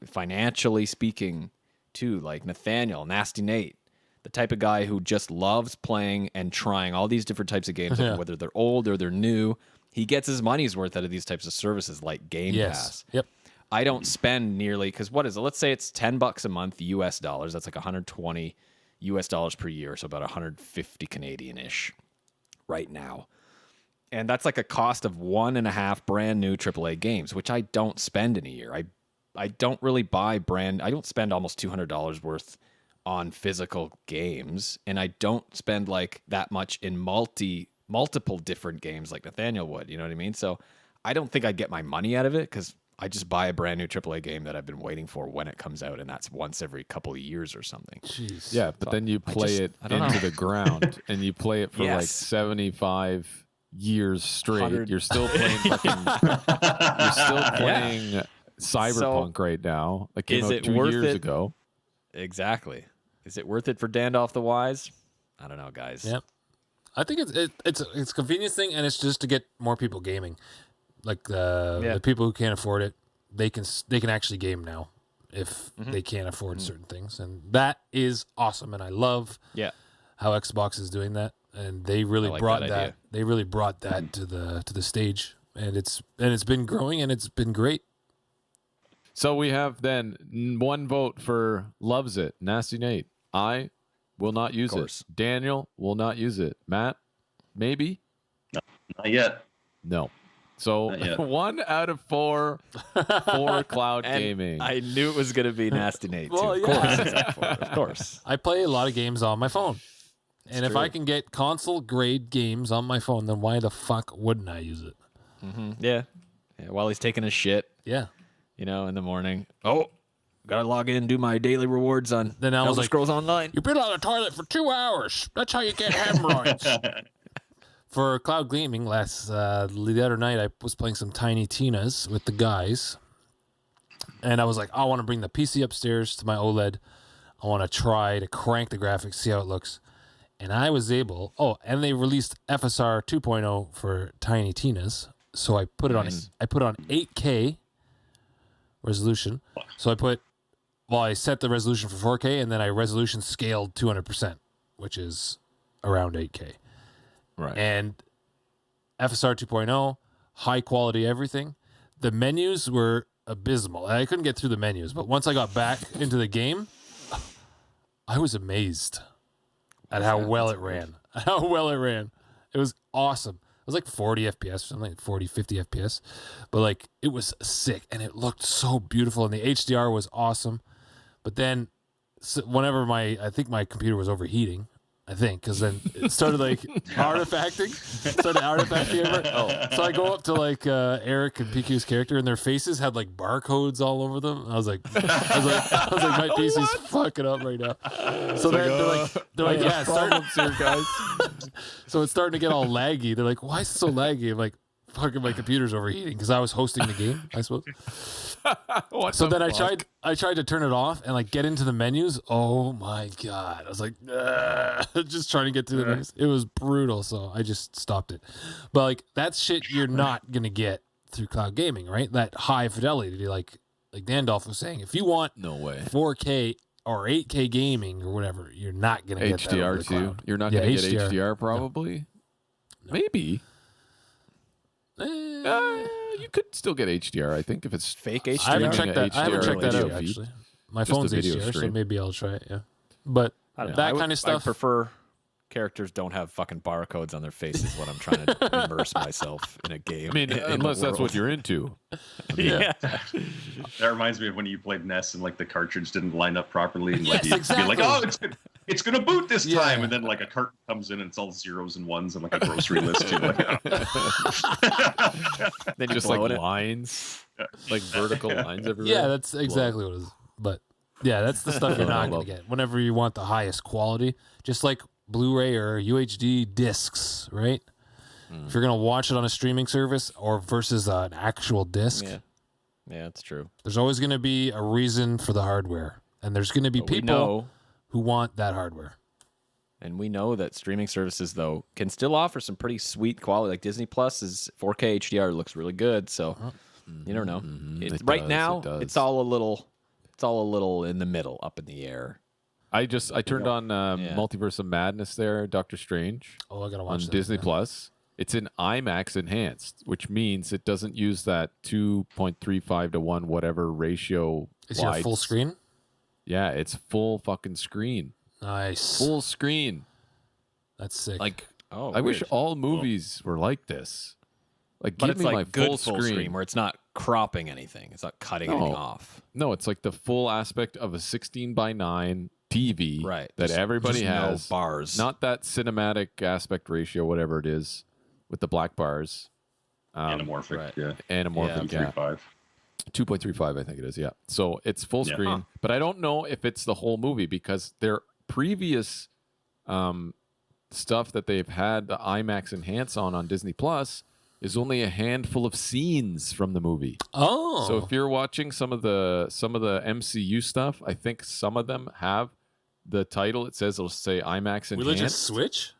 financially speaking, too, like Nathaniel, Nasty Nate, the type of guy who just loves playing and trying all these different types of games, whether they're old or they're new. He gets his money's worth out of these types of services like Game Pass.
Yep.
I don't spend nearly, because what is it? Let's say it's $10 a month US dollars. That's like 120 US dollars per year, so about 150 Canadian-ish right now. And that's like a cost of 1.5 brand new AAA games, which I don't spend in a year. I don't really buy I don't spend almost $200 worth on physical games, and I don't spend like that much in multiple different games like Nathaniel would, you know what I mean? So I don't think I'd get my money out of it, because I just buy a brand new AAA game that I've been waiting for when it comes out, and that's once every couple of years or something.
Jeez.
Yeah, but then you play it into the ground, and you play it for like
Yes.
75 years straight.
100.
You're still playing Cyberpunk right now. That came
Is
out
it
2
worth
years
it?
ago.
Exactly. Is it worth it for Dandoff the Wise? I don't know, guys.
Yep. I think it's a convenience thing, and it's just to get more people gaming. Like the people who can't afford it, they can actually game now if they can't afford certain things, and that is awesome. And I love how Xbox is doing that, and they really brought that.
idea.
They really brought that to the stage, and it's been growing, and it's been great.
So we have then one vote for loves it. Nasty Nate. I will not use it. Daniel will not use it. Matt, maybe?
Not yet.
No. So
Not yet.
1 out of 4 for cloud
And
gaming.
I knew it was going to be Nasty Nate, too.
Well,
Of
yeah.
course. he's up for it. Of course.
I play a lot of games on my phone, and if
true.
I can get console grade games on my phone, then why the fuck wouldn't I use it?
Yeah. While he's taking a shit,
Yeah.
in the morning. Oh, gotta log in and do my daily rewards on
Then I was
Elder
like,
Scrolls Online.
You've been on the toilet for 2 hours. That's how you get hemorrhoids. For cloud gaming, the other night I was playing some Tiny Tina's with the guys, and I was like, I want to bring the PC upstairs to my OLED. I want to try to crank the graphics, see how it looks. And I was able. Oh, and they released FSR 2.0 for Tiny Tina's, so I put it on. I put it on 8K resolution. So I set the resolution for 4K, and then I resolution scaled 200%, which is around 8K.
Right.
And FSR 2.0, high quality everything. The menus were abysmal. I couldn't get through the menus, but once I got back into the game, I was amazed at how well it ran. How well it ran. It was awesome. It was like 40 FPS or something, like 40, 50 FPS. But like it was sick, and it looked so beautiful, and the HDR was awesome. But then whenever I think my computer was overheating, because then it started like artifacting. So I go up to like Eric and PQ's character, and their faces had like barcodes all over them. I was like, my PC's fucking up right now. So then they're like, yeah,
problems here, guys.
So it's starting to get all laggy. They're like, why is it so laggy? I'm like, fucking my computer's overheating because I was hosting the game, I suppose. So then I tried to turn it off and like get into the menus. Oh my god! I was like, just trying to get through the menus. It was brutal, so I just stopped it. But like that's shit you're not gonna get through cloud gaming, right? That high fidelity, like Dandolph was saying. If you want
No way.
4K or 8K gaming or whatever, you're not gonna get that over
HDR
the
too.
cloud.
You're not going to get HDR probably. No. Maybe. You could still get HDR, I think, if it's
Fake HDR.
I haven't checked that. I haven't checked that out
video feed.
actually. My
Just a
phone's
video
HDR, so
stream.
maybe I'll try it. Yeah, but
I don't know.
that kind of
I
stuff.
prefer characters don't have fucking barcodes on their faces when I'm trying to immerse myself in a game.
I mean, unless that's what you're into.
Yeah.
That reminds me of when you played NES and like the cartridge didn't line up properly, and like
Yes,
you'd
exactly.
be like, "Oh, it's gonna boot this
Yeah.
time," and then like a carton comes in and it's all zeros and ones and like a grocery list. You're like,
Then
Just like lines, like vertical lines everywhere.
Yeah, that's exactly what it is. But yeah, that's the stuff you're not going to get. Whenever you want the highest quality, just like Blu-ray or UHD discs, right? if you're going to watch it on a streaming service or versus an actual disc.
Yeah, that's true.
There's always going to be a reason for the hardware, and there's going to be people who want that hardware.
And we know that streaming services, though, can still offer some pretty sweet quality. Like Disney Plus is 4K HDR, looks really good. So you never know. Right now, it's all a little in the middle, up in the air.
I turned on Multiverse of Madness there, Doctor Strange.
Oh, I gotta watch
on
that,
Disney Plus. It's in IMAX enhanced, which means it doesn't use that 2.35 to 1 whatever ratio.
Is it full screen?
Yeah, it's full fucking screen.
Nice.
Full screen.
That's sick.
Like,
I
wish all movies were like this. Like,
but
give
it's
me
like
my
good
full screen
where it's not cropping anything. It's not cutting anything off.
No, it's like the full aspect of a 16:9 TV
right.
that everybody has.
No bars.
Not that cinematic aspect ratio, whatever it is, with the black bars.
Anamorphic,
right.
yeah.
Anamorphic, yeah.
2.35.
2.35, I think it is, yeah. So it's full screen, but I don't know if it's the whole movie because their previous stuff that they've had the IMAX enhance on Disney Plus is only a handful of scenes from the movie.
Oh.
So if you're watching some of the MCU stuff, I think some of them have the title. It'll say IMAX enhanced.
Will it just switch?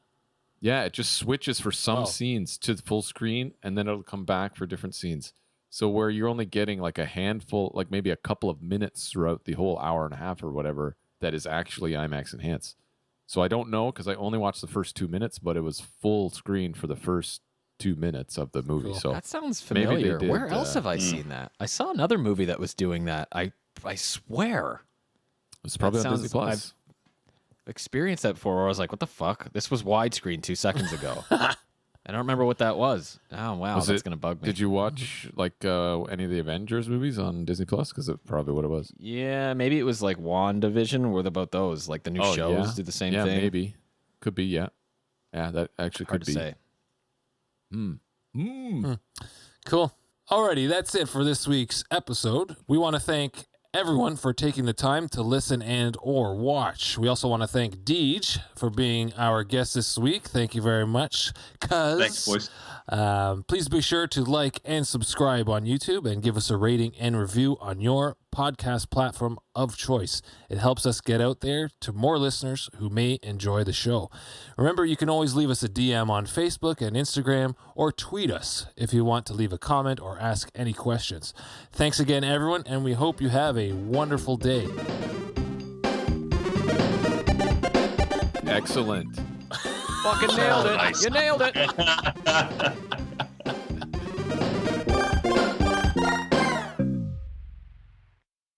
Yeah, it just switches for some scenes to full screen, and then it'll come back for different scenes. So where you're only getting like a handful, like maybe a couple of minutes throughout the whole hour and a half or whatever, that is actually IMAX enhanced. So I don't know because I only watched the first 2 minutes, but it was full screen for the first 2 minutes of the movie. Cool. So
that sounds familiar.
Did,
where else have I seen that? I saw another movie that was doing that. I swear.
It's probably on Disney Plus.
I've experienced that before where I was like, what the fuck? This was widescreen 2 seconds ago. I don't remember what that was. Oh, wow. That's going to bug me.
Did you watch like any of the Avengers movies on Disney Plus? Because it's probably what it was.
Yeah, maybe it was like WandaVision. What about those? Like the new shows do the same thing?
Yeah, maybe. Could be, yeah. Yeah, that actually
Hard
could be.
to say.
Cool. Alrighty, that's it for this week's episode. We want to thank everyone for taking the time to listen and or watch. We also want to thank Deeg for being our guest this week. Thank you very much.
Thanks, boys.
Please be sure to like and subscribe on YouTube and give us a rating and review on your podcast platform of choice. It helps us get out there to more listeners who may enjoy the show. Remember, you can always leave us a DM on Facebook and Instagram or tweet us if you want to leave a comment or ask any questions. Thanks again, everyone, and we hope you have a wonderful day.
Excellent.
Fucking nailed it.
Nice.
You nailed it.